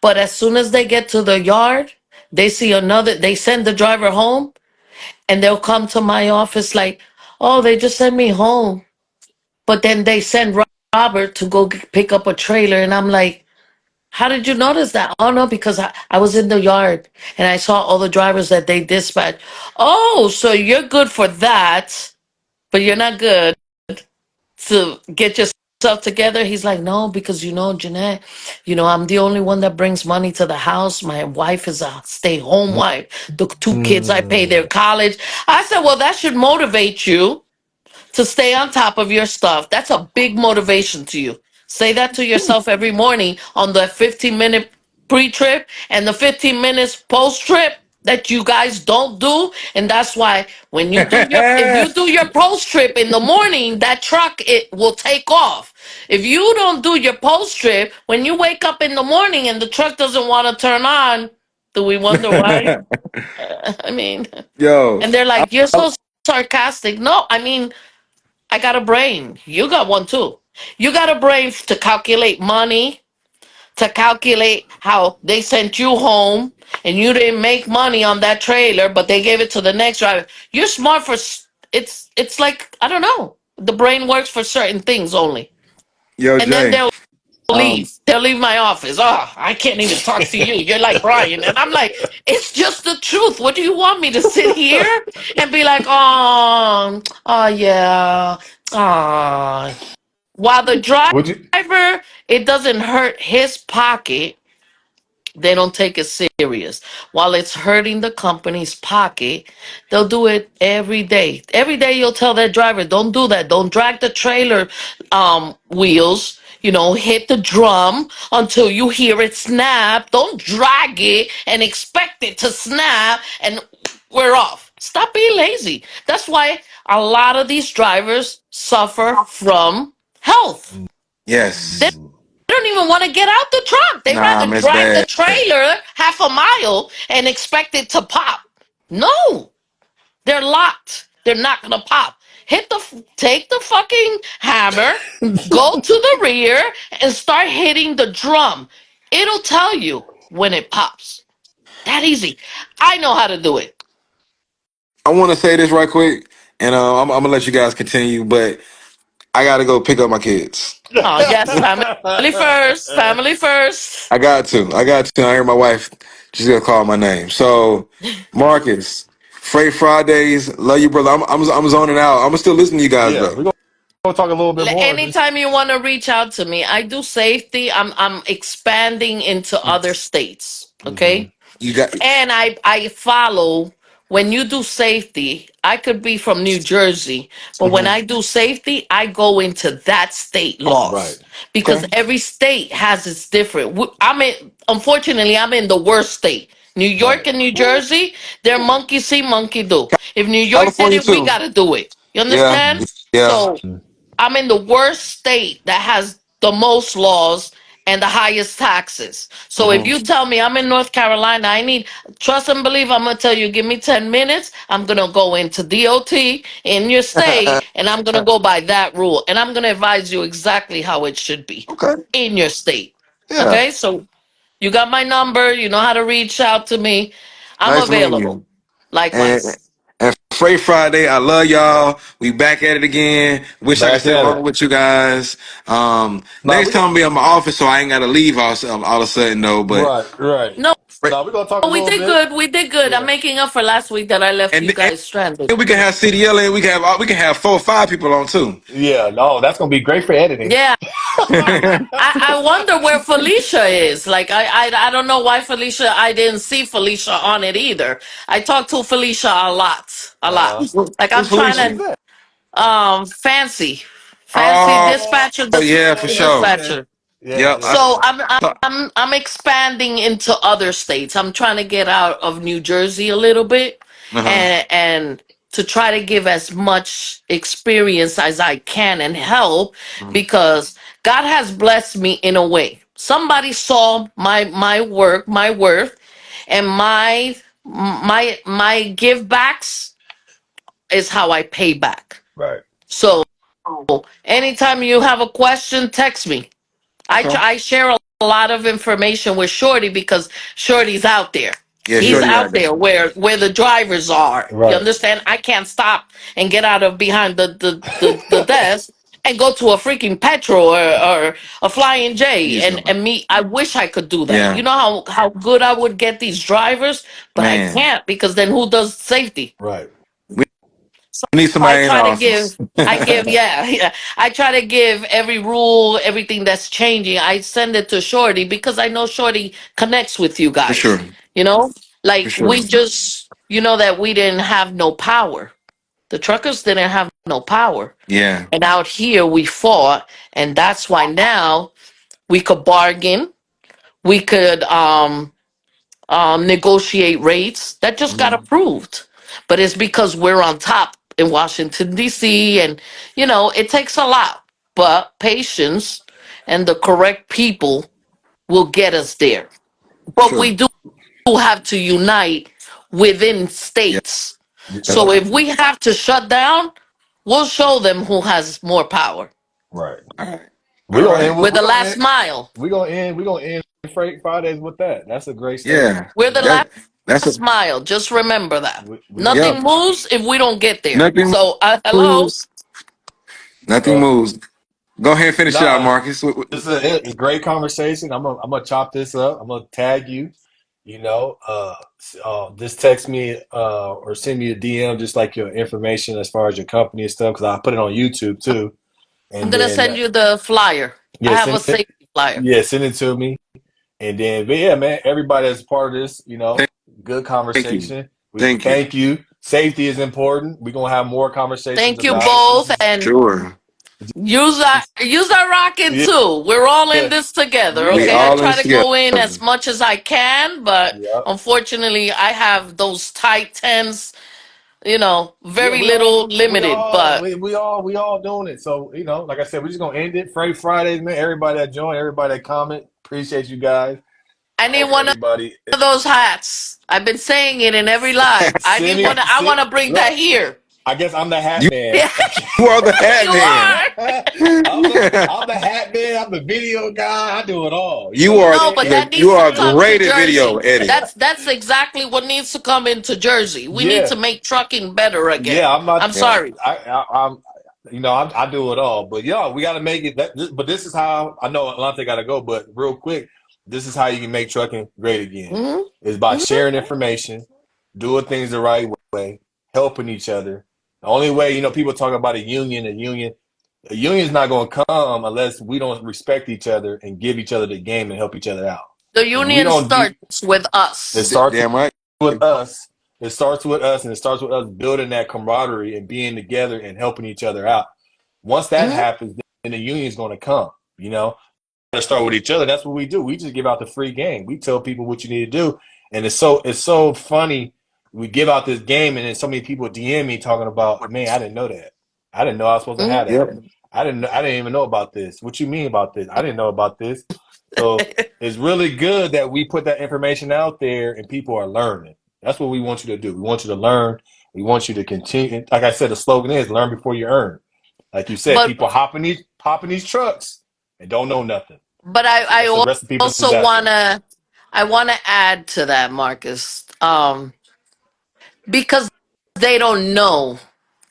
But as soon as they get to the yard, they send the driver home and they'll come to my office like, oh, they just sent me home. But then they send Robert to go pick up a trailer. And I'm like, how did you notice that? Oh, no, because I was in the yard and I saw all the drivers that they dispatched. Oh, so you're good for that, but you're not good to get yourself together. He's like, no, because Jeanette, I'm the only one that brings money to the house. My wife is a stay-home wife. The two kids, I pay their Mm. college. I said, well, that should motivate you to stay on top of your stuff. That's a big motivation to you. Say that to yourself every morning on the 15-minute pre-trip and the 15 minutes post-trip that you guys don't do. And that's why if you do your post-trip in the morning, that truck, it will take off. If you don't do your post-trip, when you wake up in the morning and the truck doesn't want to turn on, do we wonder why? I mean, Yo, and they're like, you're I- so sarcastic. No, I mean, I got a brain. You got one too. You got a brain to calculate money, to calculate how they sent you home and you didn't make money on that trailer, but they gave it to the next driver. You're smart it's like, I don't know. The brain works for certain things only. yo, And then Jay. they'll Um, leave. They'll leave my office. Oh, I can't even talk to you. You're like Brian. And I'm like, it's just the truth. What do you want me to sit here and be like, oh yeah, oh. While the Would you? driver, it doesn't hurt his pocket, they don't take it serious. While it's hurting the company's pocket, they'll do it every day. Every day you'll tell that driver, don't do that. Don't drag the trailer wheels. Hit the drum until you hear it snap. Don't drag it and expect it to snap and we're off. Stop being lazy. That's why a lot of these drivers suffer from health. They yes. don't even want to get out the truck. They Nah, rather Miss drag the Bad. trailer half a mile and expect it to pop. No, they're locked. They're not gonna pop. Take the fucking hammer, go to the rear, and start hitting the drum. It'll tell you when it pops. That easy. I know how to do it. I want to say this right quick, and I'm gonna let you guys continue, but I gotta go pick up my kids. Oh yes, family first. Family first. I got to. I hear my wife. She's gonna call my name. So, Marcus, Freight Fridays. Love you, brother. I'm zoning out. I'm still listening to you guys Yeah, though. we're gonna talk a little bit more. Just Anytime you want to reach out to me, I do safety. I'm expanding into other states. hmm Okay. You got. And I follow when you do safety. I could be from New Jersey, but when Mhm. I do safety, I go into that state right. laws because Okay. every state has its different. Unfortunately, I'm in the worst state. New York Right. and New Jersey, they're monkey see, monkey do. If New York did California it, we too. got to do it. You Yeah. understand? Yeah. So I'm in the worst state that has the most laws and the highest taxes. So if Hmm. you tell me I'm in North Carolina, I need trust and believe. I'm gonna tell you, give me 10 minutes. I'm gonna go into DOT in your state, and I'm gonna go by that rule, and I'm gonna advise you exactly how it should be Okay. in your state. Yeah. Okay, so you got my number. You know how to reach out to me. I'm Nice meeting available. you. And Likewise. Freight Friday, I love y'all. We back at it again. Wish I could Back stay at longer it. with you guys. Nah, Next we time I'll be at my office, so I ain't gotta leave all of a sudden though. But right, right. No Right. No, we're gonna talk a Oh, we little did bit. good. We did good. I'm Yeah. making up for last week that I left you And guys stranded. we can have CDL in. We can have 4 or 5 people on too. Yeah, no, that's gonna be great for editing. Yeah. I wonder where Felicia is. Like I don't know why Felicia. I didn't see Felicia on it either. I talked to Felicia a lot, a lot. Uh-huh. Like Who's I'm trying Who's Felicia? to that? fancy Oh, dispatcher, yeah, for the sure. Okay. dispatcher. Yeah, Yep. yeah, So yeah. I'm expanding into other states. I'm trying to get out of New Jersey a little bit, Uh-huh. and to try to give as much experience as I can and help, Mhm. because God has blessed me in a way. Somebody saw my work, my worth, and my give backs is how I pay back. Right. So anytime you have a question, text me. Okay. I share a lot of information with Shorty because Shorty's out there. Yeah, He's shorty out out there. there where the drivers are. You Right. understand? I can't stop and get out of behind the desk and go to a freaking petrol or a flying J Use them. and meet. I wish I could do that. Yeah, You know how good I would get these drivers, but I man. can't because then who does safety? Right. We need I somebody in the try to office. give, yeah, yeah. I try to give every rule, everything that's changing. I send it to Shorty because I know Shorty connects with you For guys. sure. You know, For like sure. we just, that we didn't have no power. The truckers didn't have no power. Yeah. And out here we fought. And that's why now we could bargain. We could, negotiate rates that just got Mhm. approved. But it's because we're on top in Washington, D.C., and, it takes a lot. But patience and the correct people will get us there. But Sure. we do have to unite within Yeah. states. Yep. So if we have to shut down, we'll show them who has more power. Right. All right. We're All gonna right. end. We're We're the gonna last end. mile. We're gonna end Freight Fridays with that. That's a great statement. Yeah. We're You the know. That that's a last mile. Just remember that. We gonna. yep. Nothing moves if we don't get there. Nothing So, hello. moves. Nothing So moves. Go ahead and finish it out, no, Marcus. this is a great conversation. I'm gonna chop this up. I'm gonna tag you. Just text me or send me a DM, just like your information as far as your company and stuff, because I put it on YouTube too. I'm And gonna then send you the flyer. I yeah, have a send it. safety flyer. Yeah, send it to me. And then, but yeah, man, everybody that's part of this, good Thank you. conversation. We Thank you. thank you. Safety is important. We're gonna have more conversations Thank you about it. This both, is and Sure. use our rocket yeah, too. We're all in yeah, this together, We okay? I all in try this to together. go in as much as I can, but yeah, unfortunately, I have those tight tens. yeah. Very little limited, but We all doing it. So like I said, we're just gonna end it. Freight Fridays, man. Everybody that joined, everybody that comment, appreciate you guys. I I need hope one of everybody those hats. I've been saying it in every live. I send need me. one. I want to bring that Look, here. I guess I'm the hat You, man. Yeah, you are the hat you man. are. I'm the hat man. I'm the video guy. I do it all. You know You what I'm are No, saying? but the that you needs to are come to great at video Jersey. editing. That's exactly what needs to come into Jersey. We need Yeah, to make trucking better again. yeah. I'm not. I'm Yeah. sorry. I'm. I do it all. But yeah, we got to make it. But this is how I know Alante got to go. But real quick, this is how you can make trucking great again. Hmm. Is by Hmm. sharing information, doing things the right way, helping each other. The only way, people talk about a union is not going to come unless we don't respect each other and give each other the game and help each other out. The If we union don't do, starts with it us. starts Damn right. with us. It starts with us, and it starts with us building that camaraderie and being together and helping each other out. Once that Hmm. happens, then the union is going to come. To start with each other. That's what we do. We just give out the free game. We tell people what you need to do, and it's so funny. We give out this game, and then so many people DM me talking about, man, I didn't know that. I didn't know I was supposed to Hmm. have that. Yep. I didn't even know about this. What you mean about this? I didn't know about this. So it's really good that we put that information out there and people are learning. That's what we want you to do. We want you to learn. We want you to continue. Like I said, the slogan is learn before you earn. Like you said, But people hopping these trucks and don't know nothing. but So that's a I recipe for also disaster. wanna add to that, Marcus. Because they don't know,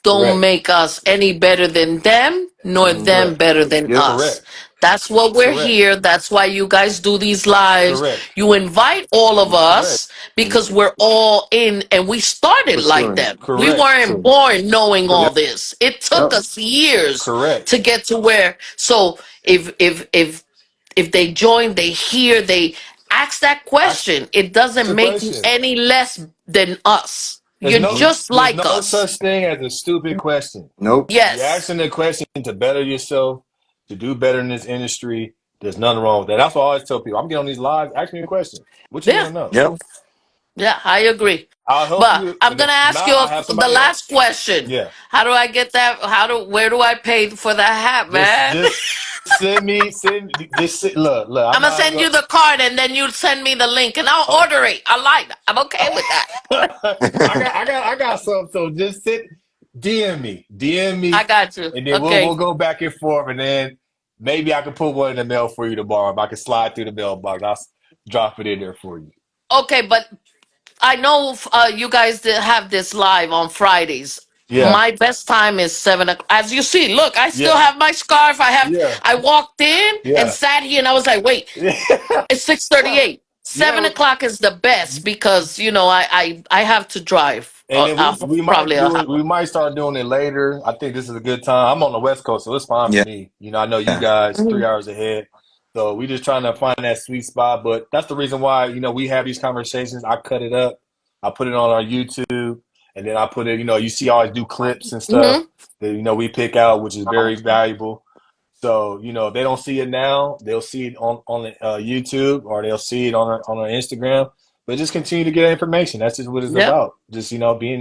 don't Correct. make us any better than them, nor Mhm. them Correct. better than Yep. us. Correct. That's what we're Correct. here. That's why you guys do these lives. Correct. You invite all of Correct. us because we're all in, and we started For like sure. that. We Correct. weren't True. born knowing all Yep. this. It took Yep. us years Correct. to get to where. So if they join, they hear, they ask that Ask question. It doesn't the make you question. any less than us. There's You're no just there's like no us. such thing as a stupid question. Nope. You're Yes. asking the question to better yourself, to do better in this industry. There's nothing wrong with that. That's what I always tell people. I'm getting on these lives. Ask me a question. What you Yeah. want to know? Yep. Yeah, I agree. I'll help But you. I'm And if gonna ask you not, I have the somebody else. last question. Yeah. How do I get that? Where do I pay for that hat, man? Just look. I'm I'm gonna not send gonna. you the card and then you send me the link and I'll Oh, order it. I like that. I'm okay with that. I got some. So just DM I me, got you. and then we'll Okay. go back and forth, and then maybe I can put one in the mail for you tomorrow. If I can slide through the mailbox, drop it in there for you. Okay, but I know you guys have this live on Fridays. Yeah, My best time is 7 o'clock. As you see, look, I still yeah, have my scarf. yeah, I walked in and yeah, sat here and I was like, wait, yeah. it's 6:38. Seven Yeah. o'clock is the best because I have to drive And then we probably might a do it. hour. We might start doing it later. I think this is a good time. I'm on the West Coast, so it's fine for Yeah. me. I know you guys Mhm. 3 hours ahead, so we just trying to find that sweet spot. But that's the reason why we have these conversations. I cut it up, I put it on our YouTube, and then I put it. You see, I always do clips and stuff Mhm. that we pick out, which is very valuable. So if they don't see it now, they'll see it on YouTube, or they'll see it on our Instagram. But just continue to get information. That's just what it's Yep. about. Just being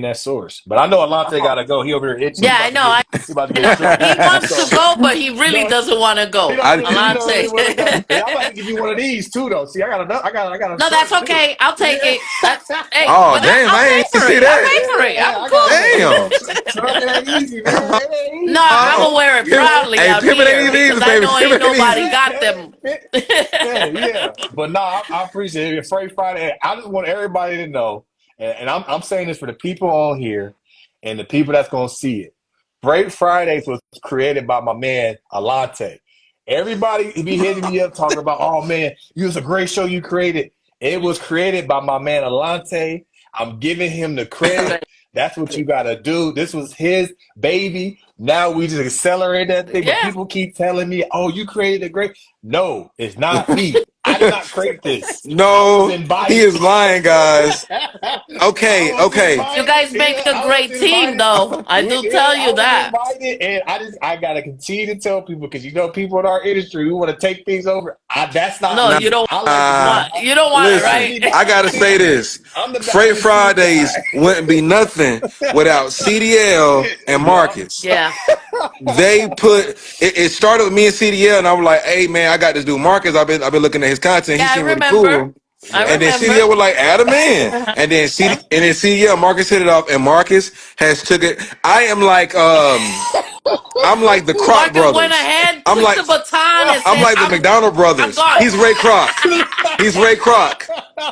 that source. But I know Alante got to go. He over here itching. Yeah, I know. He about to get drunk. He wants to So go, but he really no, doesn't want to he go. don't I really he don't really Alante. want to go. And I'm about to give you one of these too, though. See, I got a No, that's shirt too. okay. I'll take Yeah. it. That's hey, oh but damn, I'll pay I ain't for see it. I'll pay that. for it. Yeah, I'm I got cool. Damn. it ain't easy, man. It ain't No, easy, I'm man. gonna wear it Pivot, proudly hey, out pivot here ain't because easy, I baby. know ain't Pivot ain't nobody easy. got them. Yeah. But no, I appreciate it. Freight Friday. I just want everybody to know, and I'm saying this for the people on here and the people that's gonna see it. Freight Fridays was created by my man Alante. Everybody be hitting me up talking about, oh man, it was a great show you created. It was created by my man Alante. I'm giving him the credit. That's what you gotta do. This was his baby. Now we just accelerate that thing. But Yeah. people keep telling me, oh, you created a great. No, it's not me. I did not create this. I was No, he invited. is lying, guys. I Okay, was okay. You invited. guys Yeah, make a I was great team, invited. though. I do Yeah, tell I you was that. invited, and I gotta continue to tell people because people in our industry who want to take things over. That's not No, Nah, you me. don't I like to be. You don't want it, listen, right? I'm the I behind the gotta say scenes. this. I'm the behind Freight the scenes Fridays guy. wouldn't be nothing without CDL and Yup. Marcus. Yeah. They put it started with me and CDL, and I was like, "Hey man, I got this dude Marcus. I've been looking at his content. He Yeah, I seemed really remember. cool." I Yup. And then remember. CDL was like, "Add him in." And then CDL Marcus hit it off, and Marcus has took it. I'm like the Kroc Marcus went brothers. ahead, I'm took like the baton, and I'm said, like the McDonald I'm brothers. gone. He's Ray Kroc. He's Ray Kroc.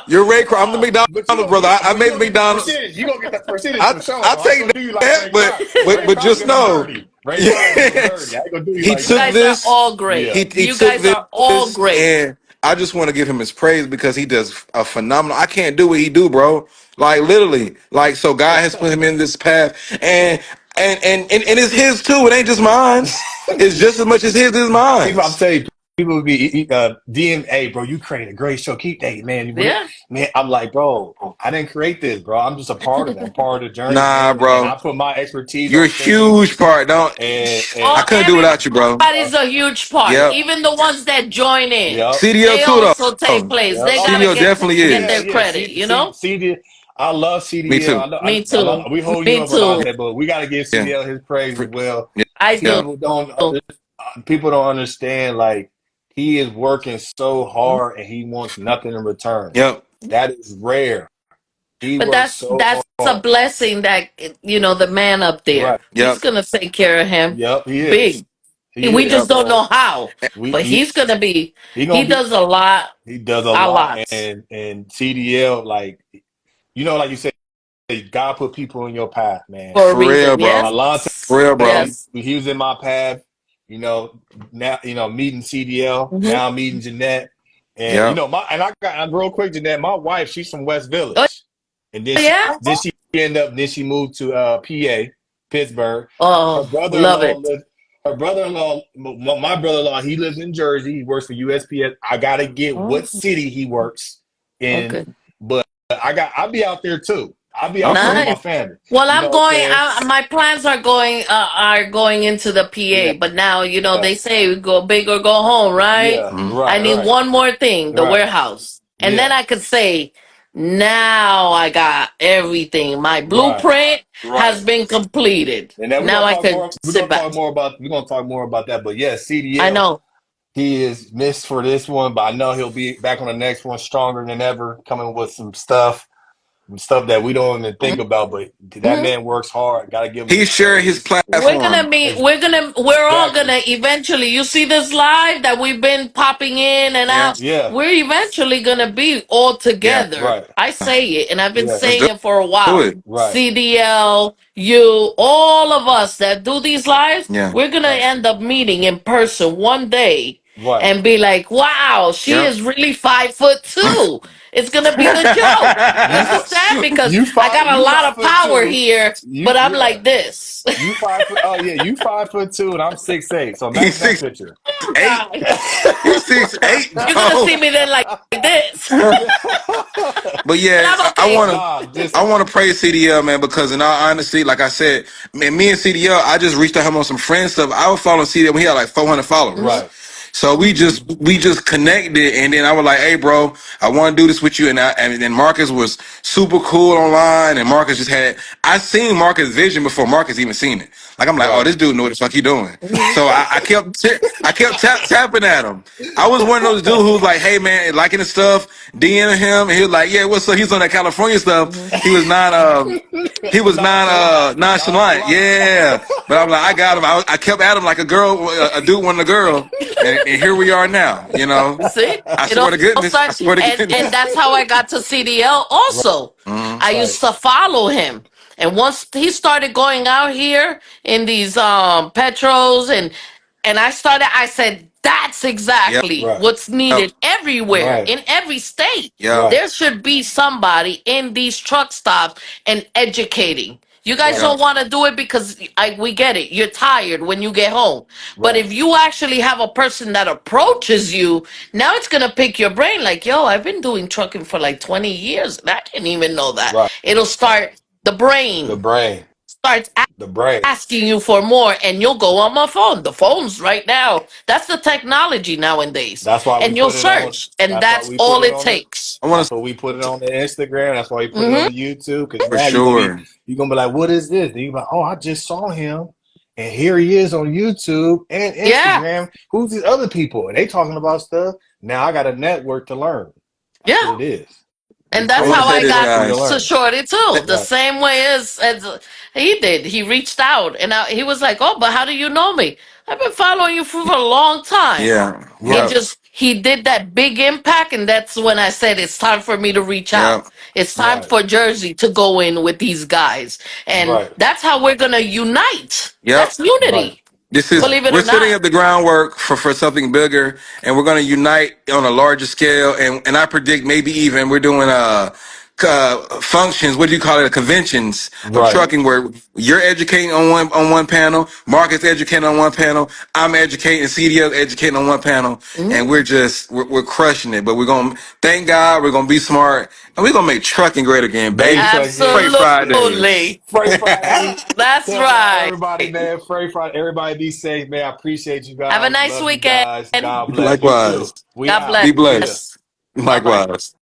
You're Ray Kroc. I'm the But you McDonald gonna brother. get I but you made the gonna get that McDonald's. percentage. You gonna get that percentage I for sure. I Though I ain't take gonna do you like that, Ray Kroc. Ray but Kroc just did them know, dirty. Ray Kroc did them dirty. I ain't gonna do you he like You took guys that. are this. all great. Yeah. He You took guys are all this, great. and I just want to give him his praise because he does a phenomenal. I can't do what he do, bro. Like literally, like so. God has put him in this path, and it's his too. It ain't just mine's. It's just as much as his as I'm mine's. telling you, people would be DMA, bro. You created a great show. Keep that, man. Yeah. Man, I'm like, bro, I didn't create this, bro. I'm just a part of it. I'm part of the journey, Nah, man. And I bro. put my expertise You're a on things, huge part. Don't and I Oh, couldn't do without you, bro. everybody's a huge part. Yep. Even the ones that join in, yep, CDL they too also take though. place. yep. They Oh gotta yeah, CDL definitely get yeah, their is. yeah. credit. See, CD. I love Me CDL. too. I know. Me I love. too. We hold you Me up a lot too. there, but we got to give Yeah. CDL his praise as well. Yeah. I do. Yep. People don't understand. Like he is working so hard and he wants nothing in return. Yep. That is rare. He But works that's so that's a hard. blessing that the man up there. Right. He's Yep. gonna take care of him. Yep. He is. Big. He We is. just Yep. don't know So how. we But he's gonna be. he He gonna be. does a lot. He does a A lot, lot. and CDL like like you said, God put people in your path, man. For a For real, reason. bro. Yes. Alante, For real, bro. Yes. he was in my path. You know, now meeting CDL, Hmm. now meeting Jeanette, and Yep. I got real quick, Jeanette. My wife, she's from West Oh Village, and then yeah. she moved to PA, Pittsburgh. Her Oh, love brother-in-law it. lives. Her brother-in-law, my brother-in-law, he lives in Jersey. He works for USPS. I gotta get what Oh, city he works in, okay. but I'll be out there too. I'll be out there Okay. with my Nice. family. Well, You I'm know what I'm going. saying? My plans are going into the Yeah, PA, but now yeah, they say go big or go home, right? yeah. Mhm. I Right, need right, one more thing, the right. warehouse, and then Yeah, I could say, now I got everything. My right, blueprint has right. been completed. And then Now I could sit back. we're gonna talk more about that. But yeah, I CDL, know. he is missed for this one, but I know he'll be back on the next one stronger than ever, coming with some stuff that we don't even think about. But that Mhm. man works hard. Gotta give him He's sharing his his platform. We're all exactly. gonna eventually, you see this live that we've been popping in and Yeah. out, Yeah, we're eventually gonna be all Yeah. together. right. I say it, and I've been Yeah, Let's saying do it for a while. it. right, CDL, you, all of us that do these lives, Yeah. we're gonna right, end up meeting in person one day right. and be like, wow, she Yep. is really 5'2". It's gonna be the joke. You You fi- understand? Because I got a you lot five of foot power two. here, You but I'm yeah. like this. You 5 foot. Oh yeah, you 5'2", and I'm 6'8". So He's imagine that six picture. eight. God. He's 6'8", You're gonna bro. see me then like this. But But yeah, I'm I okay. want to. Nah, just I want to praise CDL, man, because in all honesty, like I said, man, me and CDL, I just reached out him on some friend stuff. I was following CDL when he had like 400 followers. right, So we just connected, and then I was like, "Hey, bro, I want to do this with you." And then Marcus was super cool online, and Marcus just had I seen Marcus' vision before Marcus even seen it. Like I'm like, "Oh, right. this dude know what the fuck he doing." Mhm. So I kept tapping at him. I was one of those dudes who was like, "Hey, man," liking the stuff, DMing him, and he was like, "Yeah, what's up?" He's on that California Mhm. stuff. He was not Nonchalant, nonchalant. nonchalant. Yeah, but I'm like, I got him. I kept at him like a girl, a dude wanted a girl, and here we are now. See, I it swear to all goodness. I starts, swear to and goodness. that's how I got to CDL. Also, Mhm. I Right, used to follow him, and once he started going out here in these petros, and I said, that's Yep. exactly right, what's Yep. needed everywhere right, in every state. Yep. right, There should be somebody in these truck stops and educating. You guys right, don't Yep. want to do it because we get it. You're tired when you get home. But right, if you actually have a person that approaches you, now it's going to pick your brain like, yo, I've been doing trucking for like 20 years. And I didn't even know that. right. It'll start, the The brain brain, starts the brain. asking you for more, and you'll go on my phone. The phone's right now. That's the technology nowadays. That's why we And you'll put it on. search, and That's why that's we put all it it on the. takes. I want That's to why we put it on the Instagram. That's why we put it on Hmm. the YouTube. Because for now sure. you're gonna be like, what is this? And you be like, oh, I just saw him, and here he is on YouTube and Yeah, Instagram. Who's these other people? And they talking about stuff. Now I got a network to learn. That's what yeah. it is. We And I that's want how to creating say I something this, got for you to to guys. learn. Shorty too. The Right. same way as he did. He reached out, and he was like, "Oh, but how do you know me? I've been following you for a long time." Yeah. He Right. Yep. just he did that big impact, and that's when I said it's time for me to reach out. Yep. It's time Right. for Jersey to go in with these guys, and Right. that's how we're gonna unite. Yep. That's Right. unity, This is Right. believe it we're or setting not. up the groundwork for something bigger, and we're going to unite on a larger scale. And I predict maybe even we're doing functions. What do you call it? Conventions of Right. trucking, where you're educating on one panel, Marcus educating on one panel, I'm educating, CDL educating on one panel, and Mhm. we're crushing it. But we're gonna thank God. We're gonna be smart, and we're gonna make trucking great again, Baby baby. truck hit. Freight Yeah. Fridays. Absolutely, Freight Friday. that's Tell right. everybody, man. Freight Friday. Everybody be safe, man. I appreciate you Have a guys. nice Love you weekend. guys. God bless. You too. Likewise. We God out. Be bless. Later. blessed. Bye bye. Likewise.